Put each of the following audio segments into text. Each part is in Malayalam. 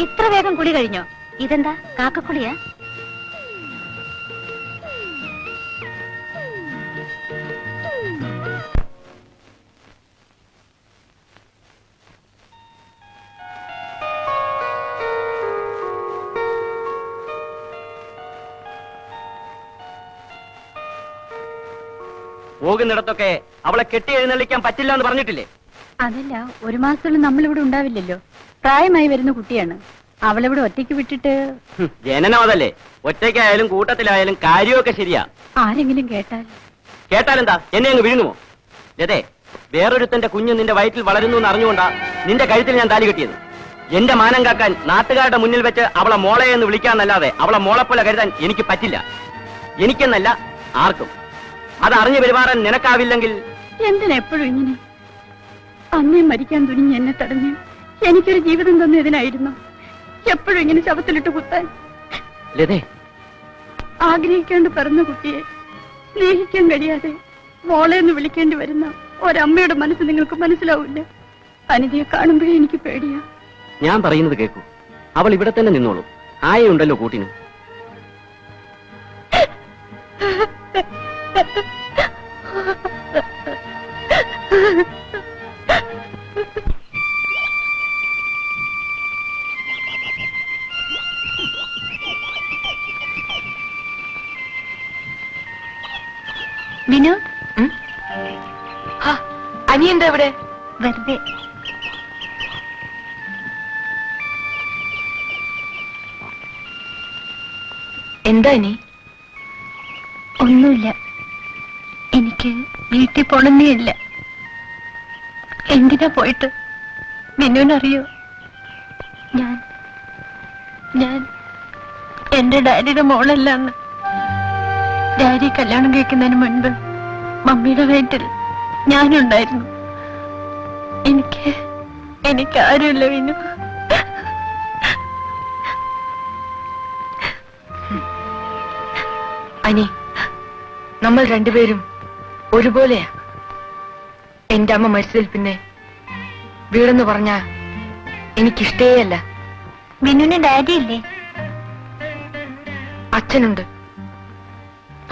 ഇത്ര വേഗം കുളി കഴിഞ്ഞോ? ഇതെന്താ കാക്കക്കുളിയാ? പോകുന്നിടത്തൊക്കെ അവളെ കെട്ടി എഴുന്നള്ളിക്കാൻ പറ്റില്ല എന്ന് പറഞ്ഞിട്ടില്ലേ? അതല്ല, ഒരു മാസത്തോളം നമ്മളിവിടെ ഉണ്ടാവില്ലല്ലോ. പ്രായമായി വരുന്ന കുട്ടിയാണ്. അവളിവിടെ ഒറ്റയ്ക്ക് വിട്ടിട്ട്. ജനനം അതല്ലേ, ഒറ്റയ്ക്കായാലും കൂട്ടത്തിലായാലും കാര്യമൊക്കെ ശരിയാ. ആരെങ്കിലും കേട്ടാലെന്താ, എന്നെ അങ്ങ് വിഴുങ്ങുമോ? ലതേ, വേറൊരുത്തന്റെ കുഞ്ഞ് നിന്റെ വയറ്റിൽ വളരുന്നു എന്ന് അറിഞ്ഞുകൊണ്ടാ നിന്റെ കഴുത്തിൽ ഞാൻ താലി കെട്ടിയത്. എന്റെ മാനം കാക്കാൻ നാട്ടുകാരുടെ മുന്നിൽ വെച്ച് അവളെ മോളെ എന്ന് വിളിക്കാന്നല്ലാതെ അവളെ മോളെപ്പോലെ കരുതാൻ എനിക്ക് പറ്റില്ല. എനിക്കെന്നല്ല, ആർക്കും. അതറിഞ്ഞു പെരുമാറാൻ നിനക്കാവില്ലെങ്കിൽ എന്തിനെപ്പോഴും ഇങ്ങനെ? അന്നേ മരിക്കാൻ തുനിഞ്ഞ് എന്നെ തടഞ്ഞ് എനിക്കൊരു ജീവിതം തന്നതിനായിരുന്നു എപ്പോഴും ഇങ്ങനെ ശവത്തിലിട്ട് കുത്താൻ. ലതേ, ആഗ്രഹിക്കാണ്ട് പിറന്ന കുട്ടിയെ സ്നേഹിക്കാൻ കഴിയാതെ മോളെ എന്ന് വിളിക്കേണ്ടി വരുന്ന ഒരമ്മയുടെ മനസ്സ് നിങ്ങൾക്ക് മനസ്സിലാവില്ല. അനിതയെ കാണുമ്പോഴേ എനിക്ക് പേടിയാ. ഞാൻ പറയുന്നത് കേൾക്കൂ. അവൾ ഇവിടെ തന്നെ നിന്നോളൂ. ആയുണ്ടല്ലോ കൂട്ടിന്. വിനു, അനിയന്റെ എവിടെ? വെറുതെ. എന്താ ഇനി? ഒന്നുമില്ല. എനിക്ക് വീട്ടിൽ പോണമെന്നില്ല. എന്തിനാ പോയിട്ട്? മിന്നുവിനറിയോ? ഞാൻ എന്റെ ഡാഡിയുടെ മോളല്ലാന്ന്. ഡാഡി കല്യാണം കഴിക്കുന്നതിന് മുൻപ് മമ്മിയുടെ വയറ്റിൽ ഞാനുണ്ടായിരുന്നു. എനിക്ക് ആരുമില്ല വിനു. അനി, നമ്മൾ രണ്ടുപേരും ഒരുപോലെയാ. എന്റെ അമ്മ മരിച്ചതിൽ പിന്നെ വീടെന്ന് പറഞ്ഞാ എനിക്കിഷ്ടേയല്ല. വിനുവിന് ഡാഡി ഇല്ലേ? അച്ഛനുണ്ട്.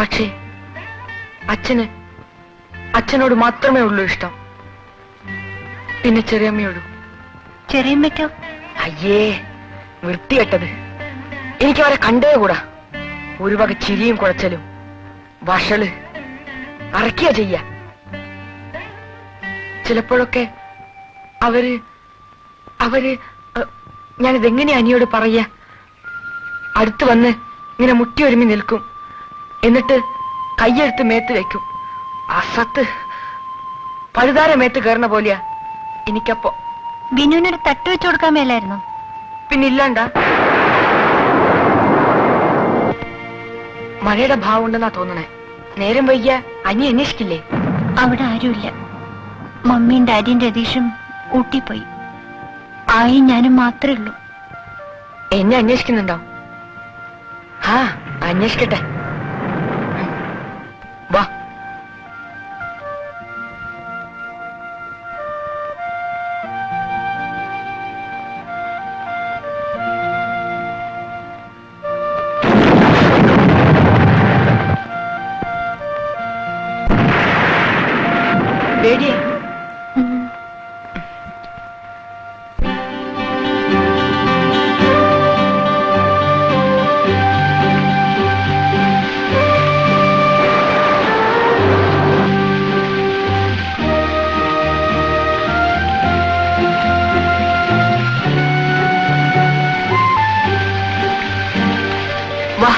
പക്ഷേ അച്ഛനോട് മാത്രമേ ഉള്ളൂ ഇഷ്ടം. പിന്നെ ചെറിയമ്മയോടും. ചെറിയമ്മയ്ക്കോ? അയ്യേ, വൃത്തികെട്ടത്. എനിക്ക് അവരെ കണ്ടേ കൂടാ. ഒരു വക ചിരിയും കുഴച്ചലും വഷള് അറക്കിയ ചെയ്യ. ചിലപ്പോഴൊക്കെ അവര് ഞാനിതെങ്ങനെ അനിയോട് പറയാ? അടുത്ത് വന്ന് ഇങ്ങനെ മുട്ടി ഒരുമി നിൽക്കും. എന്നിട്ട് കയ്യെടുത്ത് മേത്ത് വെക്കും. അസത്ത് പഴുതാര മേത്ത് കയറുന്ന പോലെയാ എനിക്കപ്പോ. ബിനുവിനൊരു തട്ട് വെച്ചു കൊടുക്കാൻ മേലായിരുന്നു. പിന്നില്ലാണ്ടാ. മഴയുടെ ഭാവം ഉണ്ടെന്നാ തോന്നണേ. നേരം വൈകിയ അനി അന്വേഷിക്കില്ലേ? അവിടെ ആരുമില്ല. മമ്മിയും ഡാഡിയും രതീഷും ഊട്ടിപ്പോയി. ആയി ഞാനും മാത്രമേ ഉള്ളൂ. എന്നെ അന്വേഷിക്കുന്നുണ്ടോ? ആ, അന്വേഷിക്കട്ടെ. വാ. പേടിയാ? വാ.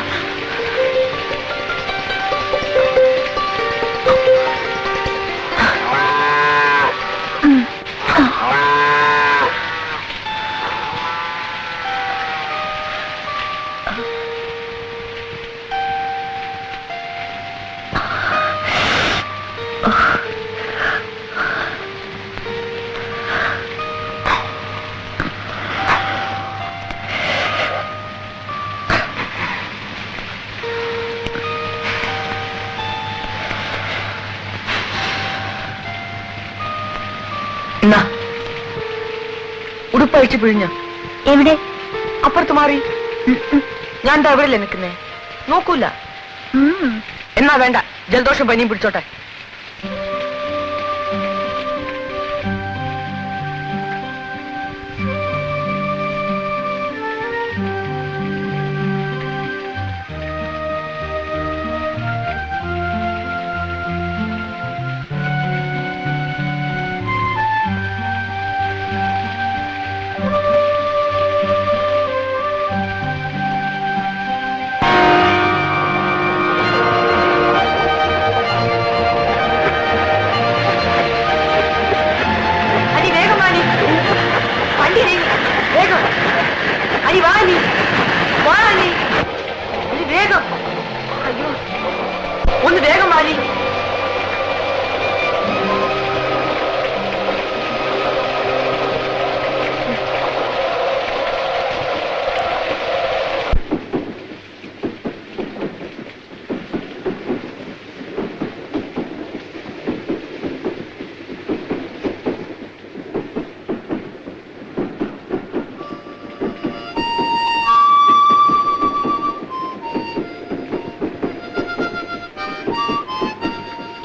ഉടുപ്പഴിച്ചു പിഴിഞ്ഞ? എവിടെ? അപ്പുറത്ത് മാറി. ഞാൻ എന്താ എവിടെയല്ലേ നിൽക്കുന്നേ? നോക്കൂല. എന്നാ വേണ്ട, ജലദോഷം പനിയും പിടിച്ചോട്ടെ. ഒന്ന് വേഗം വാലി.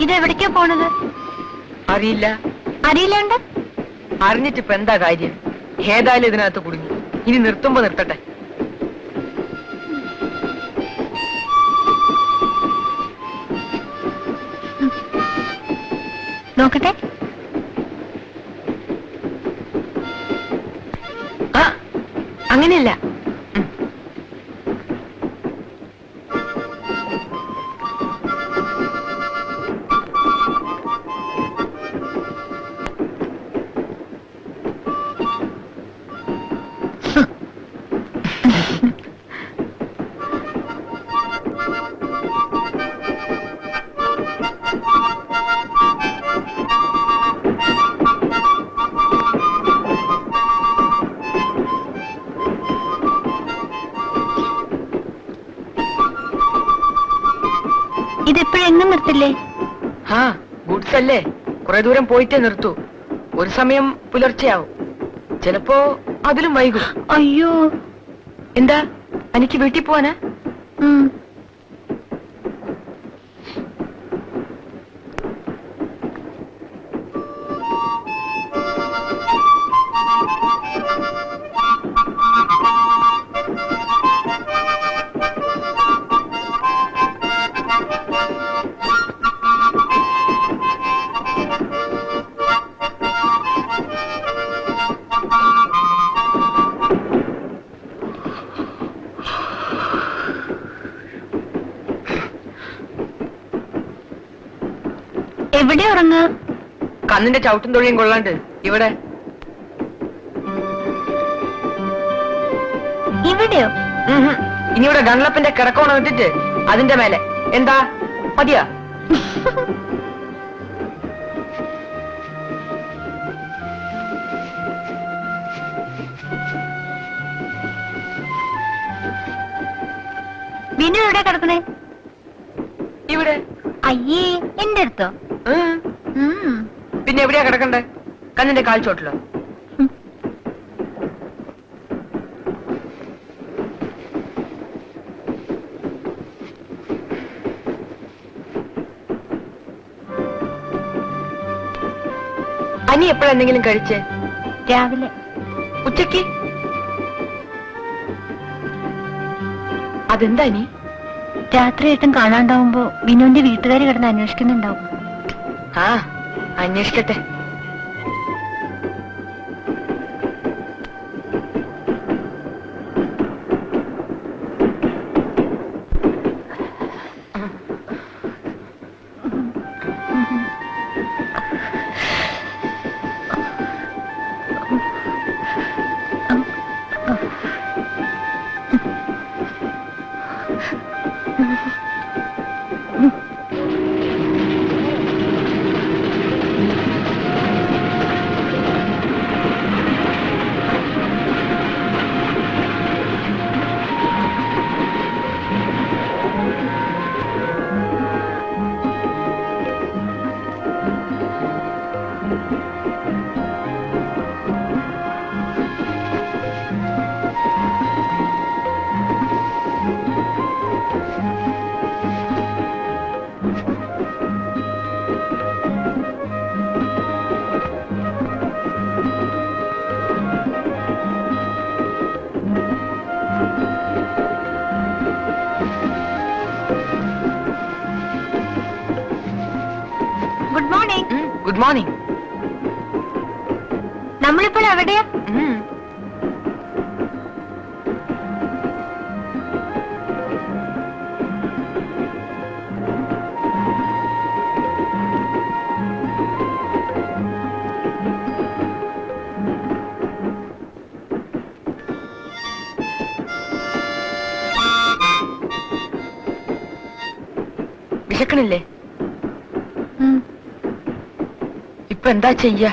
ഇതെവിടേക്കാ പോണത്? അറിയില്ല. അറിയില്ലാണ്ട് അറിഞ്ഞിട്ടിപ്പ എന്താ കാര്യം? ഏതായാലും ഇതിനകത്ത് കുടുങ്ങി. ഇനി നിർത്തുമ്പോ നിർത്തട്ടെ. നോക്കട്ടെ. ആ, അങ്ങനെയല്ല. ഇതെപ്പോഴെങ്ങും നിർത്തില്ലേ? ആ, ഗുഡ്സ് അല്ലേ, കുറെ ദൂരം പോയിട്ടേ നിർത്തൂ. ഒരു സമയം പുലർച്ചെയാവും, ചിലപ്പോ അതിലും വൈകും. അയ്യോ, എന്താ എനിക്ക് വീട്ടിൽ പോവാനാ? എവിടെ ഉറങ്ങ? കണ്ണിന്റെ ചവിട്ടും തൊഴിയും കൊള്ളാണ്ട് ഇവിടെ. ഇവിടെയോ? ഇനി ഇവിടെ ഗൺലപ്പിന്റെ കിടക്കോണം ഇട്ടിട്ട് അതിന്റെ മേലെ. എന്താ മതിയാ? ബിനു എവിടെ കിടക്കണേ? ഇവിടെ. അയ്യേ, എന്റെ അടുത്തോ? പിന്നെ എവിടെയാ കിടക്കണ്ടേ? കണ്ണിന്റെ കാൽച്ചോട്ടിലോ? അനി എപ്പോഴാ എന്തെങ്കിലും കഴിച്ചേ? രാവിലെ. ഉച്ചക്ക്? അതെന്താ അനി? രാത്രിയായിട്ടും കാണാണ്ടാവുമ്പോ ബിനുവിന്റെ വീട്ടുകാർ കിടന്ന് അന്വേഷിക്കുന്നുണ്ടാവും. ആ, അന്വേഷിക്കട്ടെ. വാ നീ. നമ്മളിപ്പോൾ എവിടെയാ? വിശക്കണില്ലേ? ഇപ്പൊ എന്താ ചെയ്യ?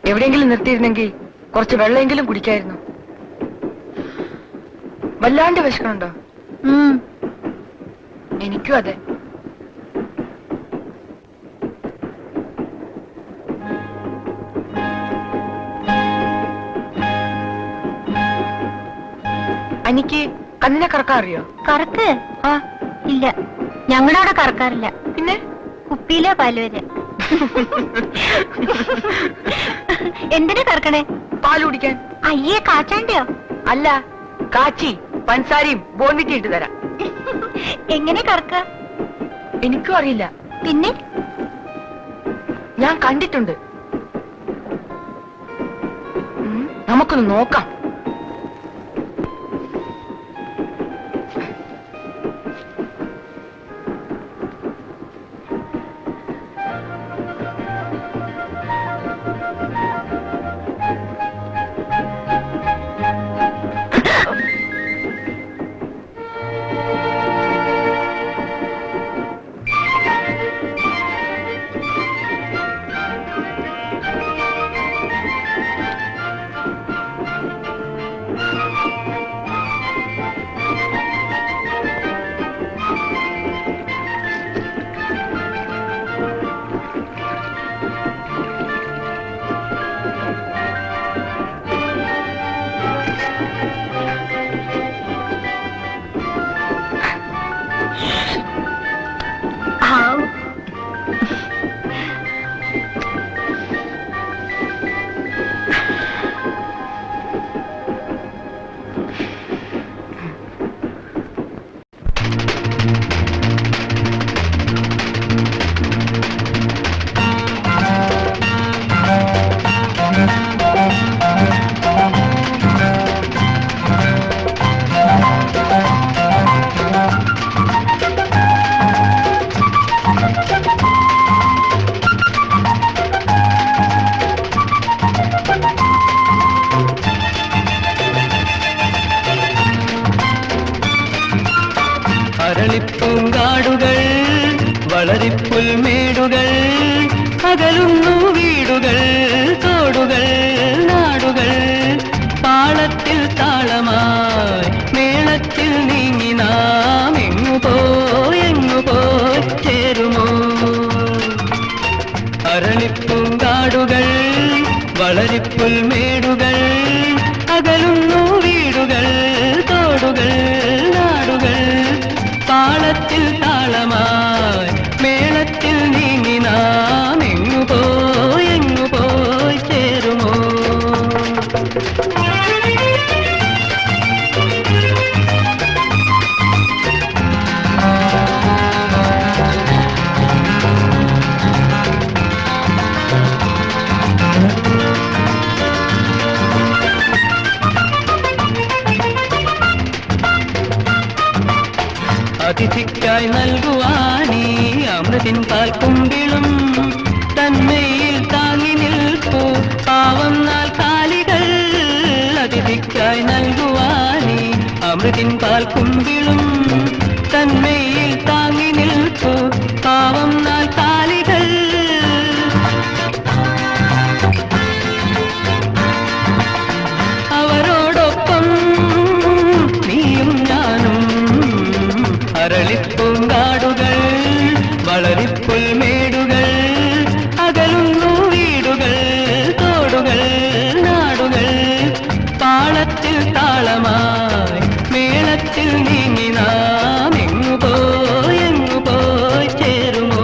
എവിടെയെങ്കിലും നിർത്തിയിരുന്നെങ്കിൽ കുറച്ച് വെള്ളമെങ്കിലും കുടിക്കായിരുന്നു. വല്ലാണ്ട് വിശക്കണുണ്ടോ? എനിക്കും അതെ. എനിക്ക് കണ്ണിനെ കറക്കാൻ അറിയോ? കറക്ക്? ആ ഇല്ല, ഞങ്ങളുടെ അവിടെ കറക്കാറില്ല. പിന്നെ കുപ്പിയിലെ പാല് വരെ. എന്തിനാ കറക്കണേ? പാല് കുടിക്കാൻ. അയ്യേ, കാച്ചാണ്ടയോ? അല്ല, കാച്ചി പഞ്ചസാരയും ബോൺവിറ്റി ഇട്ട് തരാം. എങ്ങനെ കറക്ക? എനിക്കും അറിയില്ല. പിന്നെ ഞാൻ കണ്ടിട്ടുണ്ട്. നമുക്കൊന്ന് നോക്കാം. അരളിപ്പൂങ്കാടുകൾ വളരിപ്പുൽമേടുകൾ അകലുന്നു വീടുകൾ തോടുകൾ നാടുകൾ താളത്തിൽ താളമായി മേളത്തിൽ നീങ്ങി നാം എങ്ങു പോയി ചേരുമോ? അരളിപ്പൂങ്കാടുകൾ വളരിപ്പുൽമേടുകൾ അകലുന്നു വീടുകൾ തോടുകൾ നാടുകൾ താളത്തിൽ താളമായി മേളത്തിൽ നീങ്ങി നാം എങ്ങു പോയി ചേരുമോ? അതിഥിക്കായി നൽകുവാനീ അമൃതിൻ പാൽക്കുമ്പിളും തന്മയിൽ താങ്ങി നിൽപ്പൂ പാവം നാൽക്കാലികൾ. അതിഥിക്കായി നൽകുവാനീ അമൃതിൻ പാൽക്കുമ്പിളും തന്മയിൽ താങ്ങി നിൽപ്പൂ പാവം നാൽക്കാലികൾ. അവരോടൊപ്പം നീയും ഞാനും അരളിപ്പൂങ്കാടുകൾ വളരിപ്പുൽമേടുകൾ അകലുന്നു വീടുകൾ തോടുകൾ നാടുകൾ താളത്തിൽ താളമായി മേളത്തിൽ നീങ്ങി നാം എങ്ങു പോയി ചേരുമോ?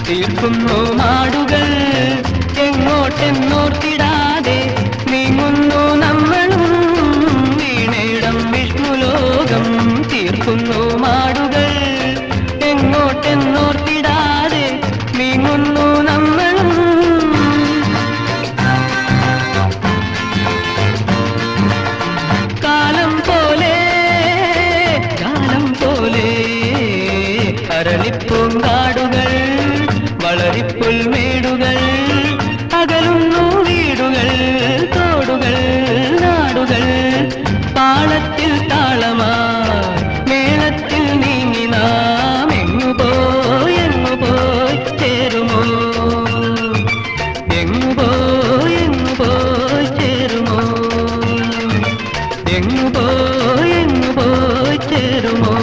തീർക്കുന്നു നാടുകൾ എങ്ങോട്ടെന്നോർത്തിടാതെ നീങ്ങുന്നു നമ്മളും വീണേടം വിഷ്ണുലോകം തീർക്കുന്നു നാടുകൾ എങ്ങോട്ടെന്നോർത്തിടാതെ നീങ്ങുന്നു നമ്മളും കാലം പോലെ അരളിപ്പൂങ്കാടുകൾ വളരിപ്പുൽമേടുകൾ അകലുന്നു വീടുകൾ തോടുകൾ നാടുകൾ താളത്തിൽ താളമായി മേളത്തിൽ നീങ്ങി നാം എങ്ങുപോയി ചേരുമോ എങ്ങുപോയി ചേരുമോ എങ്ങുപോയി ചേരുമോ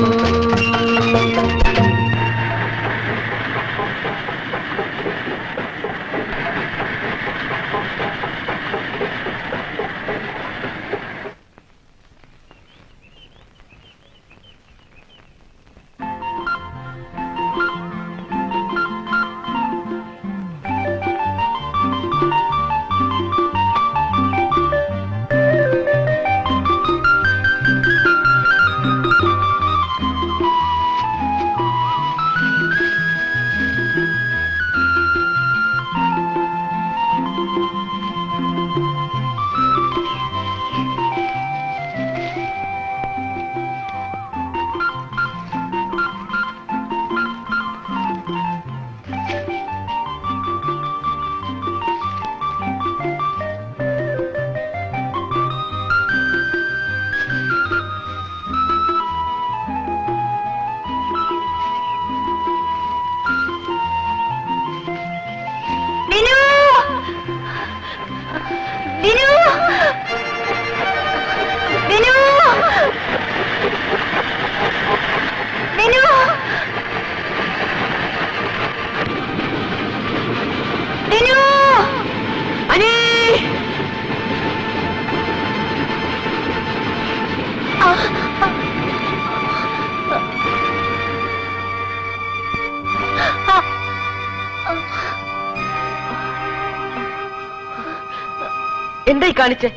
എന്തായി കാണിച്ചേ?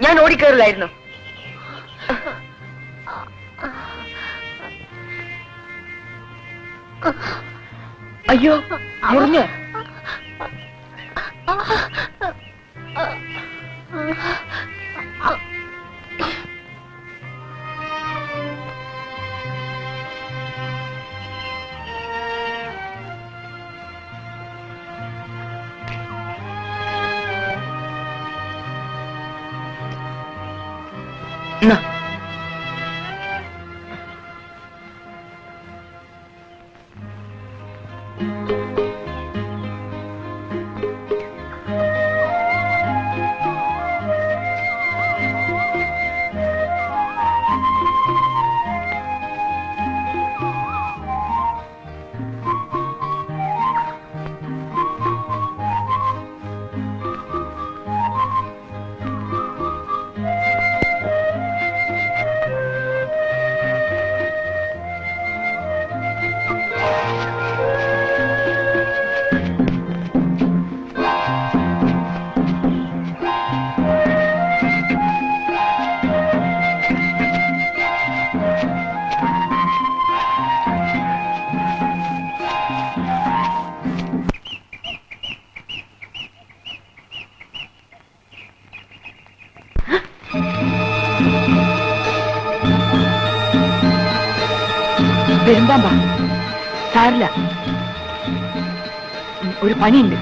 ഞാൻ ഓടിക്കേറില്ലായിരുന്നു. അയ്യോ മുറിഞ്ഞ എന്നാ പെരുമ്പാമ്പാ സാരില്ല, ഒരു പണിയുണ്ട്.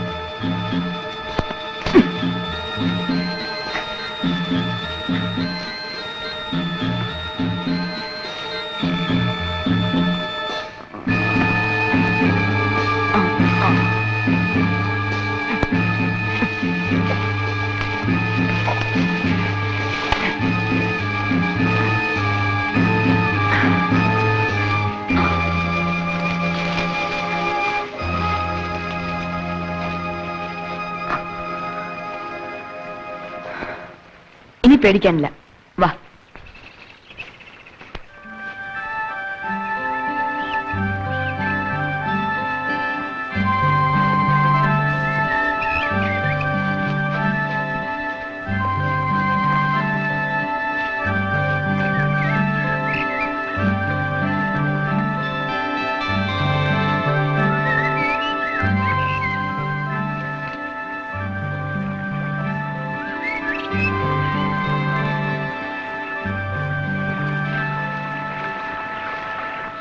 ഇനി പേടിക്കാനില്ല, വാ.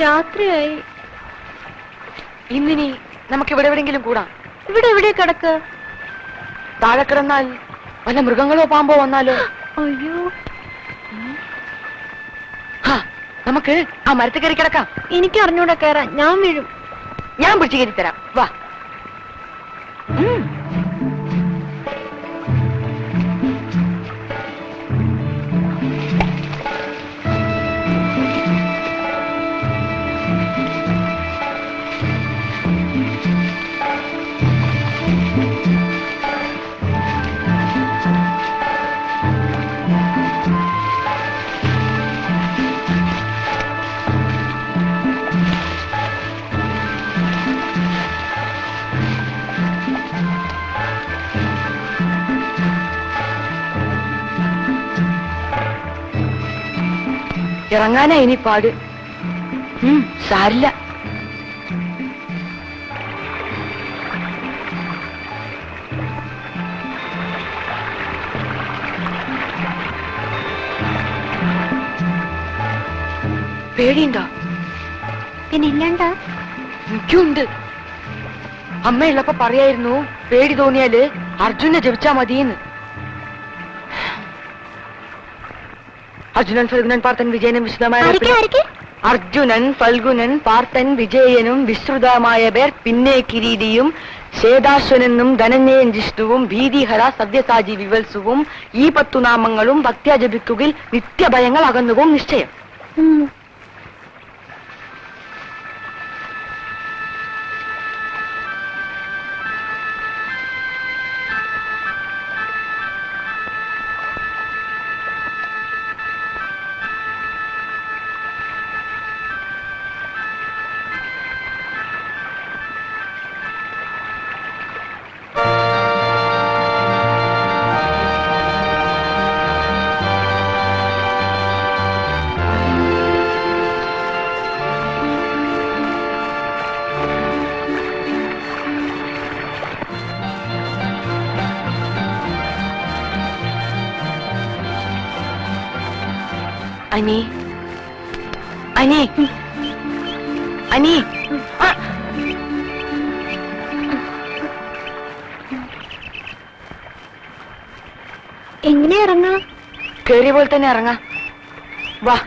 രാത്രിയായി. ഇന്നിനി നമുക്ക് ഇവിടെ എവിടെയെങ്കിലും കൂടാം. ഇവിടെ എവിടെ കിടക്ക്? താഴെ കിടന്നാൽ വല്ല മൃഗങ്ങളോ പാമ്പോ വന്നാലോ? അയ്യോ, ഹാ, നമുക്ക് ആ മരത്തിൽ കയറി കിടക്കാം. എനിക്ക് അറിഞ്ഞൂടെ കയറാൻ. ഞാൻ വീഴും. ഞാൻ പിടിച്ചു കയറി തരാം. വാ. ഇറങ്ങാനാ ഇനി പാട്. സാരില്ല. പേടിയുണ്ടോ? പിന്നെ ഇല്ലണ്ട. എനിക്കുണ്ട്. അമ്മയുള്ളപ്പോ പറയായിരുന്നു പേടി തോന്നിയാല് അർജുനെ ജപിച്ചാ മതിയെന്ന്. അർജുനൻ ഫൽഗുനൻ പാർത്തൻ വിജയനും വിശദമായ അർജുനൻ ഫൽഗുനൻ പാർത്തൻ വിജയനും വിശ്രുതമായ പേർ പിന്നെ കിരീടിയും ശേതാശ്വനെന്നും ധനഞ്ജയൻ ജിഷ്ണുവും ഭീതിഹര സദ്യസാജി വിവത്സുവും ഈ 10 നാമങ്ങളും ഭക്ത്യാ ജപിക്കുകിൽ നിത്യഭയങ്ങൾ അകന്നുവും നിശ്ചയം. അനി അനി അനി എങ്ങനെ ഇറങ്ങാം? കേറിയ പോലെ തന്നെ ഇറങ്ങാം. വാ.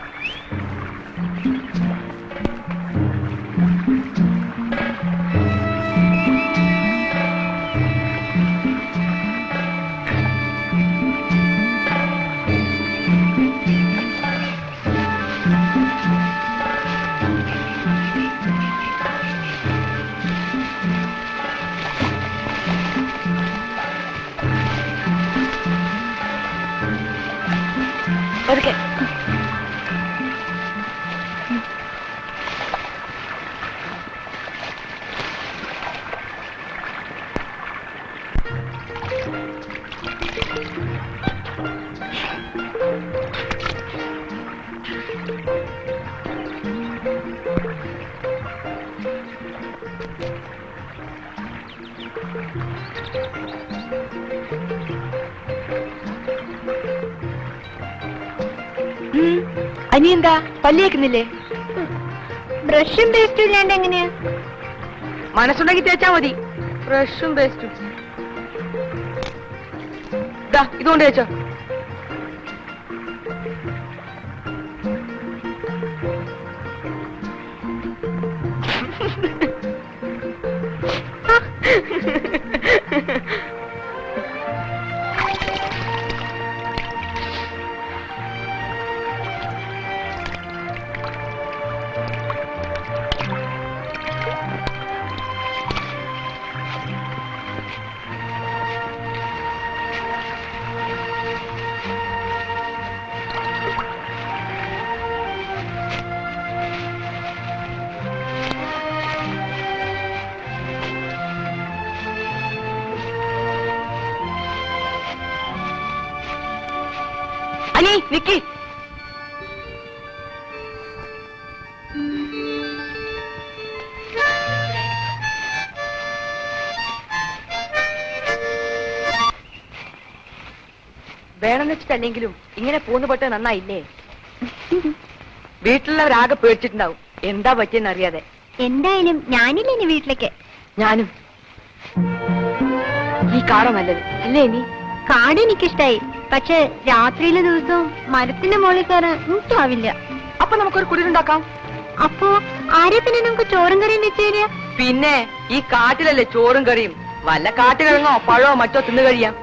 പതുക്കെ. അനി എന്താ പല്ലിയേക്കുന്നില്ലേ? ബ്രഷും പേസ്റ്റും ഇല്ലാണ്ട് എങ്ങനെയാ? മനസ്സുണ്ടെങ്കിൽ തേച്ചാ മതി. ബ്രഷും പേസ്റ്റും ഇതുകൊണ്ട് തേച്ചോ. അനി നിക്കി. വേണമെന്ന് വെച്ചിട്ടല്ലെങ്കിലും ഇങ്ങനെ പോന്നുപെട്ട് നന്നായില്ലേ? വീട്ടിലുള്ളവരാകെ പേടിച്ചിട്ടുണ്ടാവും. എന്താ പറ്റിയെന്നറിയാതെ. എന്തായാലും ഞാനില്ല ഇനി വീട്ടിലേക്ക്. ഞാനും. ഈ കാടാ നല്ലത് അല്ലേ? ഇനി കാട് എനിക്കിഷ്ടായി, പക്ഷെ രാത്രിയിലെ ദിവസവും മരത്തിന്റെ മുകളിൽ കയറാൻ എനിക്കാവില്ല. അപ്പൊ നമുക്കൊരു കുടിലുണ്ടാക്കാം. അപ്പോ ആരെ പിന്നെ നമുക്ക് ചോറും കറിയും വെച്ച് തരിക? പിന്നെ ഈ കാട്ടിലല്ലേ ചോറും കറിയും. വല്ല കാട്ടുകിഴങ്ങോ പഴമോ മറ്റോ തിന്നു കഴിയാം.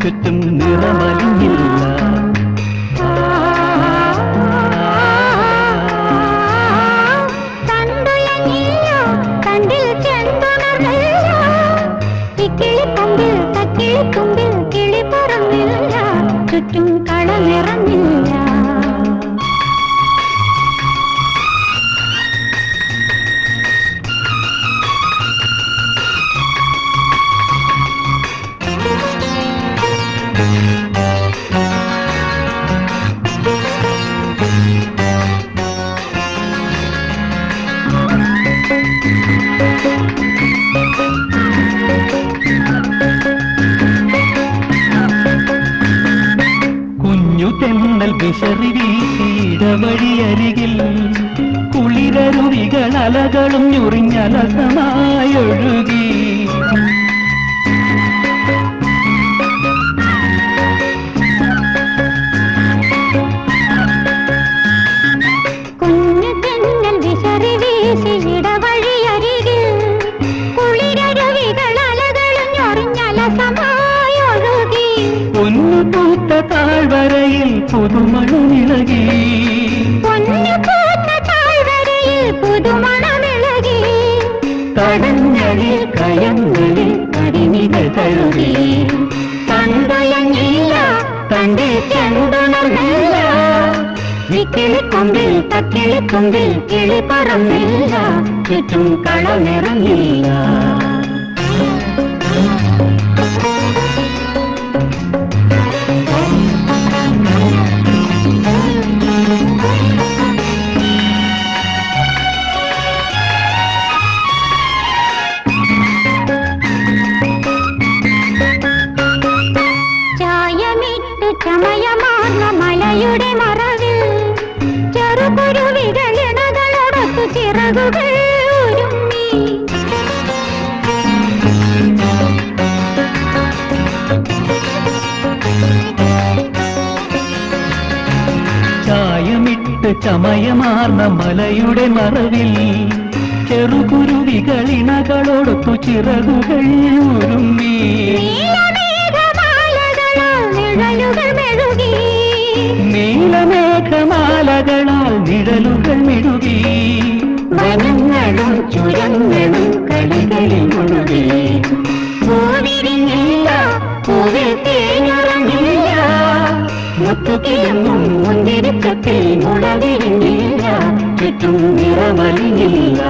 ചുറ്റും നിറമലിഞ്ഞില്ല. ചുറ്റും കള നിറഞ്ഞില്ല. തെന്നൽ വിശറി വീശിയിടവഴിയരികിൽ കുളിരരുവികൾ അലകളും ഞുറിഞ്ഞലസമായൊഴുകി. കുഞ്ഞു തെന്നൽ വിശറി വീശിയിടവഴിയരികിൽ കുളിരരുവികൾ അലകളും ഞുറിഞ്ഞലസമായൊഴുകി. പൊന്നു പൂത്ത താഴ്വരയിൽ പുതുമണമിളകി. തടങ്ങളിൽ കയങ്ങളിൽ കരിമികൾ തഴുകി. തണ്ടുയങ്ങില്ല തണ്ടിൽ ചെണ്ടുണർന്നില്ല. കിളിക്കൊമ്പിൽ തക്കിളിക്കൊമ്പിൽ കിളി പറന്നില്ല. ചുറ്റും കള നിറഞ്ഞില്ല. മലയുടെ മറവിൽ ചെറുകുരുവികളിണകളോടൊത്തു ചിറകുകൾ ഒരുങ്ങി. ചായമിട്ട് ചമയമാർന്ന മലയുടെ മറവിൽ ചെറുകുരുവികളിണകളോടൊത്തു ചിറകുകൾ ഒരുങ്ങി. നീലമേഘമാലകളാൽ നിഴലുകൾ മെഴുകി. നീലമേഘമാലകളാൽ നിഴലുകൾ മിഴുകി. വനങ്ങളും ചുരങ്ങളും കളികളിൽ മുഴുകി. പൂവിരിഞ്ഞില്ല, പൂവിൽ തേനിറങ്ങില്ല. മുത്തുകിലെങ്ങും മുന്തിരിക്കത്തിൽ മുളവിരിഞ്ഞില്ല. ചുറ്റും നിറമലിഞ്ഞില്ല.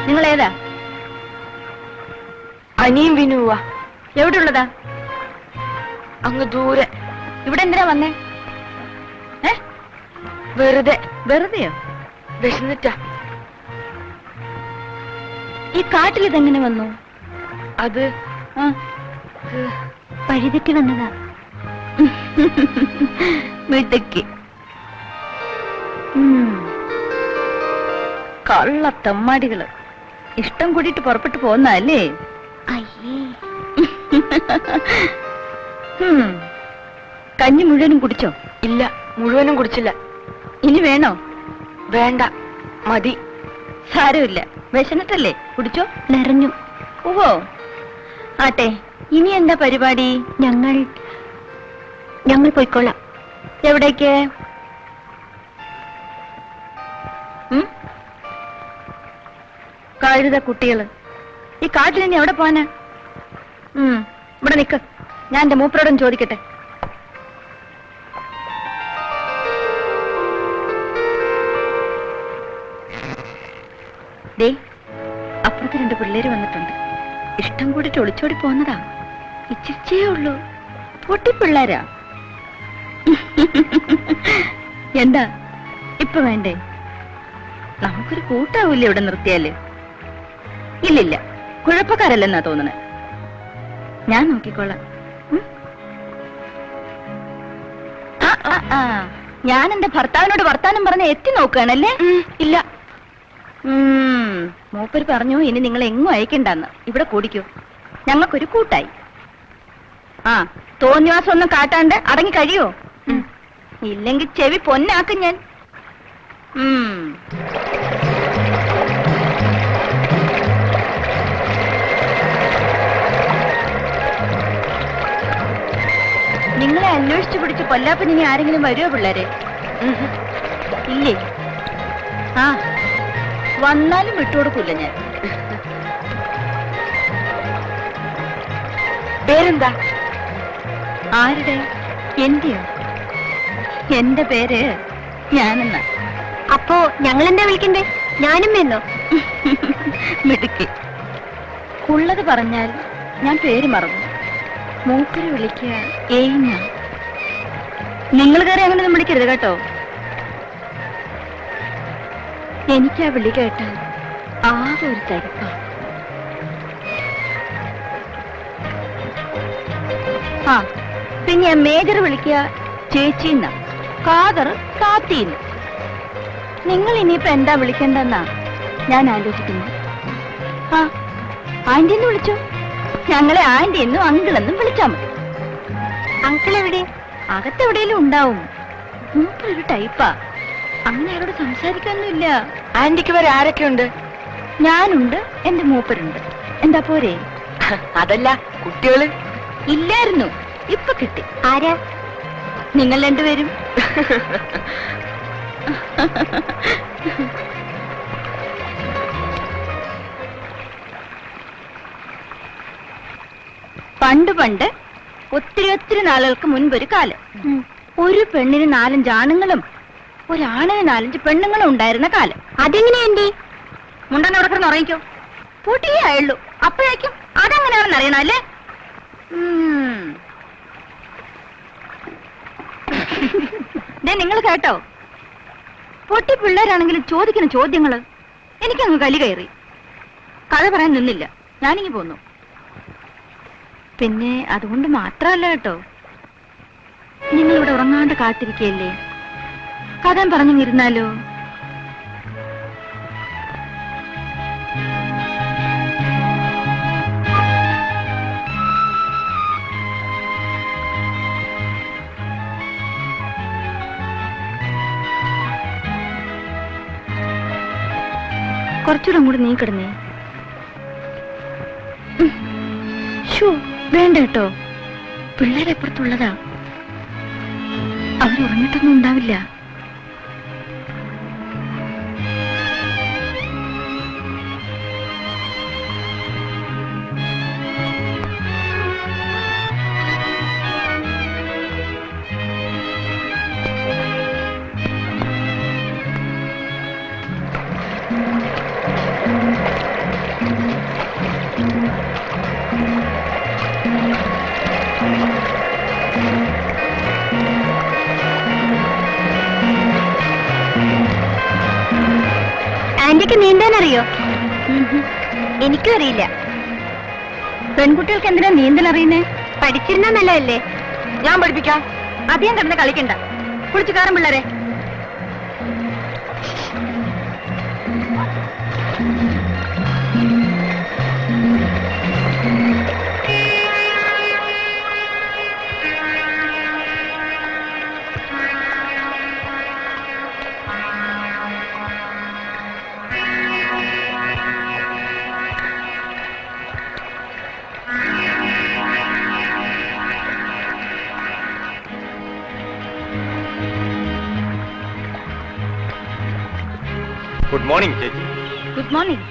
നിങ്ങൾ ഏതാ? അനിയും വിനുവാ. എവിടെ ഉള്ളതാ? അങ്ങ് ദൂരെ. ഇവിടെ എന്തിനാ വന്നേ? വെറുതെ. വെറുതെയോ? വിശന്നിട്ടാ. ഈ കാട്ടിൽ ഇതെങ്ങനെ വന്നു? അത് വഴിതെറ്റി വന്നതാ. വീട്ടിക്ക് കള്ളത്തമ്മാടികള് ഇഷ്ടം കൂടിയിട്ട് പുറപ്പെട്ടു പോന്നല്ലേ? കഞ്ഞി മുഴുവനും കുടിച്ചോ? ഇല്ല, മുഴുവനും കുടിച്ചില്ല. ഇനി വേണോ? വേണ്ട, മതി. സാരമില്ല, വിശന്നിട്ടല്ലേ? കുടിച്ചോ? നിറഞ്ഞു. ഓഹോ, ആട്ടെ. ഇനി എന്താ പരിപാടി? ഞങ്ങൾ പോയിക്കൊള്ളാം. എവിടേക്ക്? കഴുത കുട്ടികള് ഈ കാട്ടിൽ ഇനി എവിടെ പോവാനാ? ഇവിടെ നിക്ക്, ഞാൻ എന്റെ മൂപ്പരോടും ചോദിക്കട്ടെ. ദേ, അപ്പുറത്ത് 2 പിള്ളേര് വന്നിട്ടുണ്ട്. ഇഷ്ടം കൂടിട്ട് ഒളിച്ചോടി പോന്നതാ. ഇച്ചിരിച്ചേ ഉള്ളൂ. പൊട്ടിപ്പിള്ളേരാ. എന്താ ഇപ്പൊ വേണ്ടേ? നമുക്കൊരു കൂട്ടാവൂല്ലേ ഇവിടെ നിർത്തിയാല്? ഇല്ലില്ല, കുഴപ്പക്കാരല്ലെന്നാ തോന്നണേ. ഞാൻ നോക്കിക്കോളാം. ഞാൻ എന്റെ ഭർത്താവിനോട് വർത്താനം പറഞ്ഞ് എത്തി നോക്കുകയാണല്ലേ? ഇല്ല. മൂപ്പര് പറഞ്ഞു ഇനി നിങ്ങൾ എങ്ങും അയക്കണ്ടെന്ന്. ഇവിടെ കൂടിക്കൂ, ഞങ്ങൾക്കൊരു കൂട്ടായി. തോന്നിവാസം ഒന്നും കാട്ടാണ്ട് അടങ്ങി കഴിയോ? ഇല്ലെങ്കിൽ ചെവി പൊന്നാക്കും ഞാൻ. നിങ്ങളെ അന്വേഷിച്ചു പിടിച്ച് കൊല്ലാപ്പൻ ഇനി ആരെങ്കിലും വരുമോ പിള്ളേരെ? ഇല്ലേ? വന്നാലും വിട്ടുകൊടുക്കൂല ഞാൻ. പേരെന്താ? ആരുടെ? എന്റെയോ? എന്റെ പേര് ഞാനെന്നാ. അപ്പോ ഞങ്ങൾ എന്താ വിളിക്കണ്ടേ? ഞാനും എന്നോ? മിടുക്കി. ഉള്ളത് പറഞ്ഞാൽ ഞാൻ പേര് മറന്നു. മൂപ്പര് വിളിക്കുക ഏയ്ഞ്ഞ. നിങ്ങൾ കയറി അങ്ങനെയൊന്നും വിളിക്കരുത് കേട്ടോ. എനിക്കാ വിളി കേട്ടാൽ ആകെ ഒരു തരിപ്പ. പിന്നെ മേജർ വിളിക്കുക ചേച്ചിന്ന, കാതർ കാത്തിന്ന്. നിങ്ങൾ ഇനിയിപ്പോ എന്താ വിളിക്കണ്ടെന്നാ ഞാൻ ആലോചിക്കുന്നു. ആന്റി എന്ന് വിളിച്ചോ. ഞങ്ങളെ ആന്റി എന്നും അങ്കിൾ എന്നും വിളിച്ചാ മതി. അങ്കിൾ എവിടെ? അകത്തെവിടെയെങ്കിലും ഉണ്ടാവും. മൂപ്പരൊരു ടൈപ്പാ. അങ്ങനെ അയാളോട് സംസാരിക്കാനൊന്നുമില്ല. ആന്റിക്ക് വരെ ആരൊക്കെയുണ്ട്? ഞാനുണ്ട്, എന്റെ മൂപ്പരുണ്ട്. എന്താ പോരെ? അതല്ല, കുട്ടികള് ഇല്ലായിരുന്നു, ഇപ്പൊ കിട്ടി. ആരാ? നിങ്ങൾ രണ്ടുപേരും. പണ്ട് ഒത്തിരി നാളുകൾക്ക് മുൻപൊരു കാലം, ഒരു പെണ്ണിന് 4-5 ആണുങ്ങളും ഒരാണിന് 4-5 പെണ്ണുങ്ങളും ഉണ്ടായിരുന്ന കാലം. അതെങ്ങനെയുണ്ട്? മുണ്ടൻ അവിടെ കിടന്ന് ഉറങ്ങിക്കോ. പൊട്ടിയേ ആയുള്ളൂ. അപ്പോഴേക്കും അതെങ്ങനെയാണെന്ന് അറിയണം അല്ലേ? നിങ്ങൾ കേട്ടോ? പൊട്ടി പിള്ളേരാണെങ്കിലും ചോദിക്കുന്ന ചോദ്യങ്ങള് എനിക്കങ്ങ് കലി കയറി. കഥ പറയാൻ നിന്നില്ല, ഞാനിങ്ങി പോന്നു. പിന്നെ അതുകൊണ്ട് മാത്രമല്ല കേട്ടോ, നിങ്ങളിവിടെ ഉറങ്ങാണ്ട് കാത്തിരിക്കയല്ലേ, കഥ പറഞ്ഞിരുന്നാലോ? കുറച്ചുകൂടെ അങ്ങോട്ട് നീ കിടന്നേ. വേണ്ട കേട്ടോ, പിള്ളേരെപ്പുറത്തുള്ളതാ. അവരുറങ്ങിട്ടൊന്നും ഉണ്ടാവില്ല. ആന്റിക്ക് നീന്താൻ അറിയോ? എനിക്കും അറിയില്ല. പെൺകുട്ടികൾക്ക് എന്തിനാ നീന്തൽ അറിയുന്നേ? പഠിച്ചിരുന്ന നല്ലതല്ലേ? ഞാൻ പഠിപ്പിക്കാം. അധികം കിടന്ന് കളിക്കണ്ട. കുളിച്ചു കയറും പിള്ളേരെ. ഗുഡ് മോർണിംഗ് ചേച്ചി. Good morning.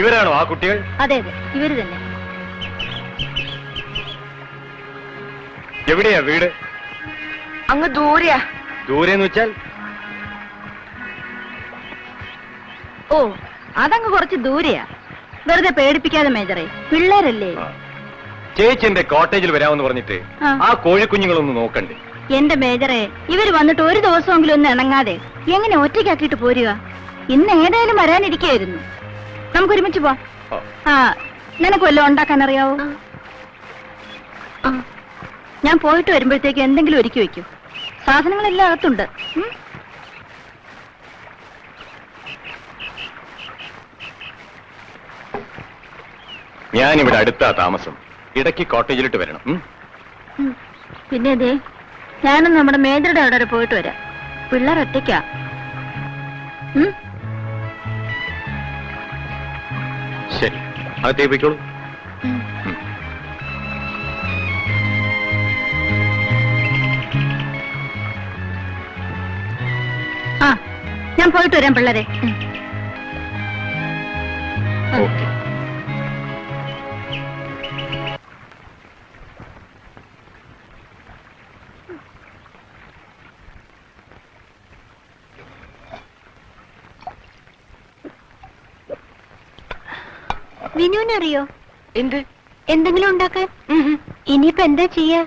ഇവരാണോ ആ കുട്ടികൾ? അതെ അതെ, ഇവര് തന്നെ. എവിടെയാ വീട്? അങ്ങ് ദൂരെയാ. ദൂരെന്ന് വെച്ചാൽ? ഓ, അതങ്ങ് കുറച്ച് ദൂരെയാ. വെറുതെ പേടിപ്പിക്കാതെ മേജറെ, പിള്ളേരല്ലേ. ചേച്ചി എന്റെ കോട്ടേജിൽ വരാമെന്ന് പറഞ്ഞിട്ട് ആ. ആ കോഴിക്കുഞ്ഞുങ്ങളൊന്ന് നോക്കണ്ടേ? എന്റെ മേജറെ, ഇവര് വന്നിട്ട് ഒരു ദിവസമെങ്കിലും ഒന്ന് ഇണങ്ങാതെ എങ്ങനെ ഒറ്റയ്ക്കാക്കിയിട്ട് പോരുക? ഇന്ന് ഏതായാലും വരാനിരിക്കായിരുന്നു. നമുക്ക് ഒരുമിച്ച് പോവാം. ആ. ആ, നിനക്ക് വല്ലതും ഉണ്ടാക്കാൻ അറിയാവോ? ഞാൻ പോയിട്ട് വരുമ്പോഴത്തേക്ക് എന്തെങ്കിലും ഒരുക്കി വെക്കൂ. സാധനങ്ങളെല്ലാം അകത്തുണ്ട്. ഉം? ഞാനിവിടെ അടുത്താ താമസം. ഇടയ്ക്ക് കോട്ടേജിലിട്ട് വരണം. ഉം. പിന്നെ അതെ, ഞാനും നമ്മുടെ മേജറുടെ അവിടെ വരെ പോയിട്ട് വരാം. പിള്ളേർ ഒറ്റയ്ക്കാ. ഉം? ശരി, അകത്തേക്ക് പോയിക്കോളൂ. ഉം. ആ, ഞാൻ പോയിട്ട് വരാം പിള്ളേരെ. ഓക്കെ. വിനുവിനറിയോ എന്ത്? എന്തെങ്കിലും ഉണ്ടാക്കാൻ? ഇനിയിപ്പോ എന്താ ചെയ്യാ?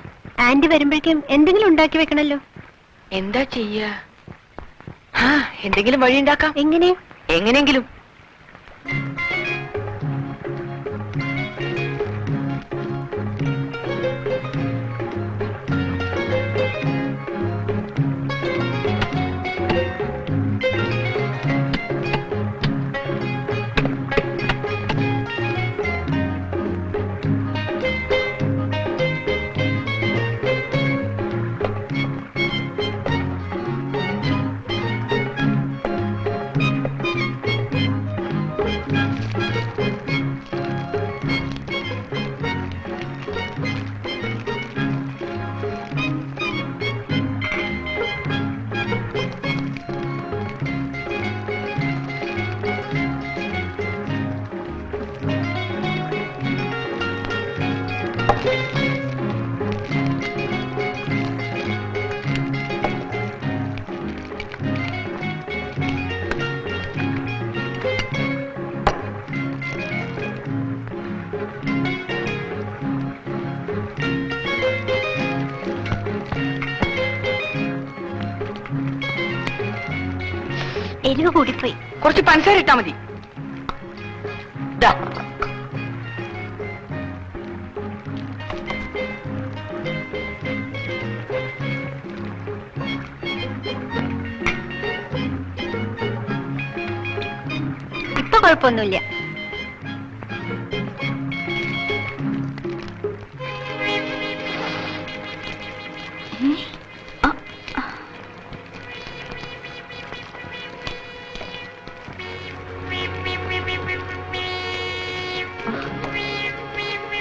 ആന്റി വരുമ്പോഴേക്കും എന്തെങ്കിലും ഉണ്ടാക്കി വെക്കണല്ലോ. എന്താ ചെയ്യാ? ആ, എന്തെങ്കിലും വഴി ഉണ്ടാക്കാം. എങ്ങനെ? എങ്ങനെങ്കിലും. എരിവ് കൂടിപ്പോയി. കുറച്ച് പഞ്ചസാര ഇട്ടാ മതി. ദാ. ഇപ്പൊ കുഴപ്പമൊന്നുമില്ല.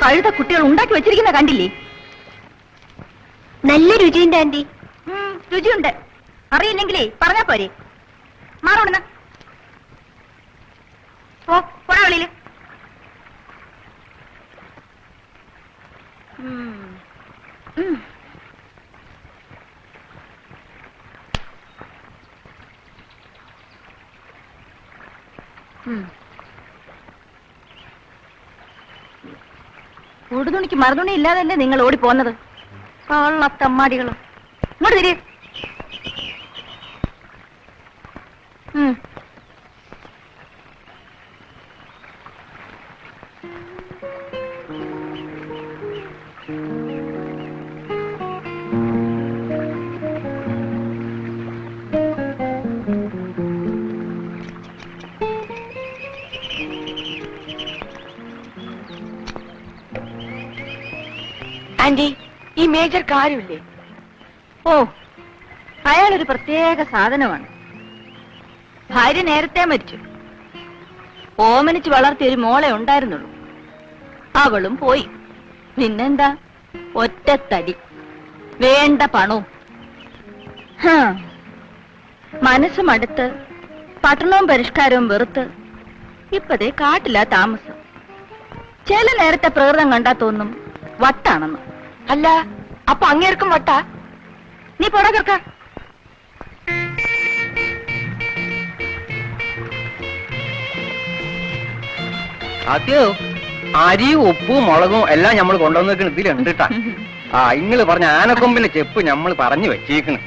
കഴുത കുട്ടികൾ ഉണ്ടാക്കി വെച്ചിരിക്കുന്ന കണ്ടില്ലേ? നല്ല രുചിയുണ്ട് ആന്റി. രുചിയുണ്ട്. അറിയില്ലെങ്കിലേ പറഞ്ഞാ പോരെ. മാറോടുന്ന പോടാ വെളിയില്. ഉടുതുണിക്ക് മറുതുണി ഇല്ലാതല്ലേ നിങ്ങൾ ഓടിപ്പോന്നത്? കള്ളത്തമ്മാടികളും. ഇങ്ങോട്ട് തിരി. ആന്റി, ഈ മേജർക്ക് ആരുമില്ലേ? ഓ, അയാളൊരു പ്രത്യേക സാധനമാണ്. ഭാര്യ നേരത്തെ മരിച്ചു. ഓമനിച്ച് വളർത്തിയ ഒരു മോളെ ഉണ്ടായിരുന്നുള്ളൂ. അവളും പോയി. പിന്നെന്താ, ഒറ്റത്തടി, വേണ്ട പണവും. മനസ്സും അടുത്ത് പട്ടണവും പരിഷ്കാരവും വെറുത്ത് ഇപ്പതേ കാട്ടില്ല താമസം. ചില നേരത്തെ പ്രകൃതം കണ്ടാ തോന്നും വട്ടാണെന്ന്. അല്ല, അപ്പൊ അങ്ങേർക്കും വട്ടാ? നീ പോടാ ചെറുക്ക. അതെയോ? അരിയും ഉപ്പും മുളകും എല്ലാം നമ്മൾ കൊണ്ടുവന്നിരിക്കണ ഇതിലുണ്ട് കേട്ടാ. ഇങ്ങള് പറഞ്ഞ ആനക്കൊമ്പിന്റെ ചെപ്പ് നമ്മൾ പറഞ്ഞു വെച്ചേക്കണ്.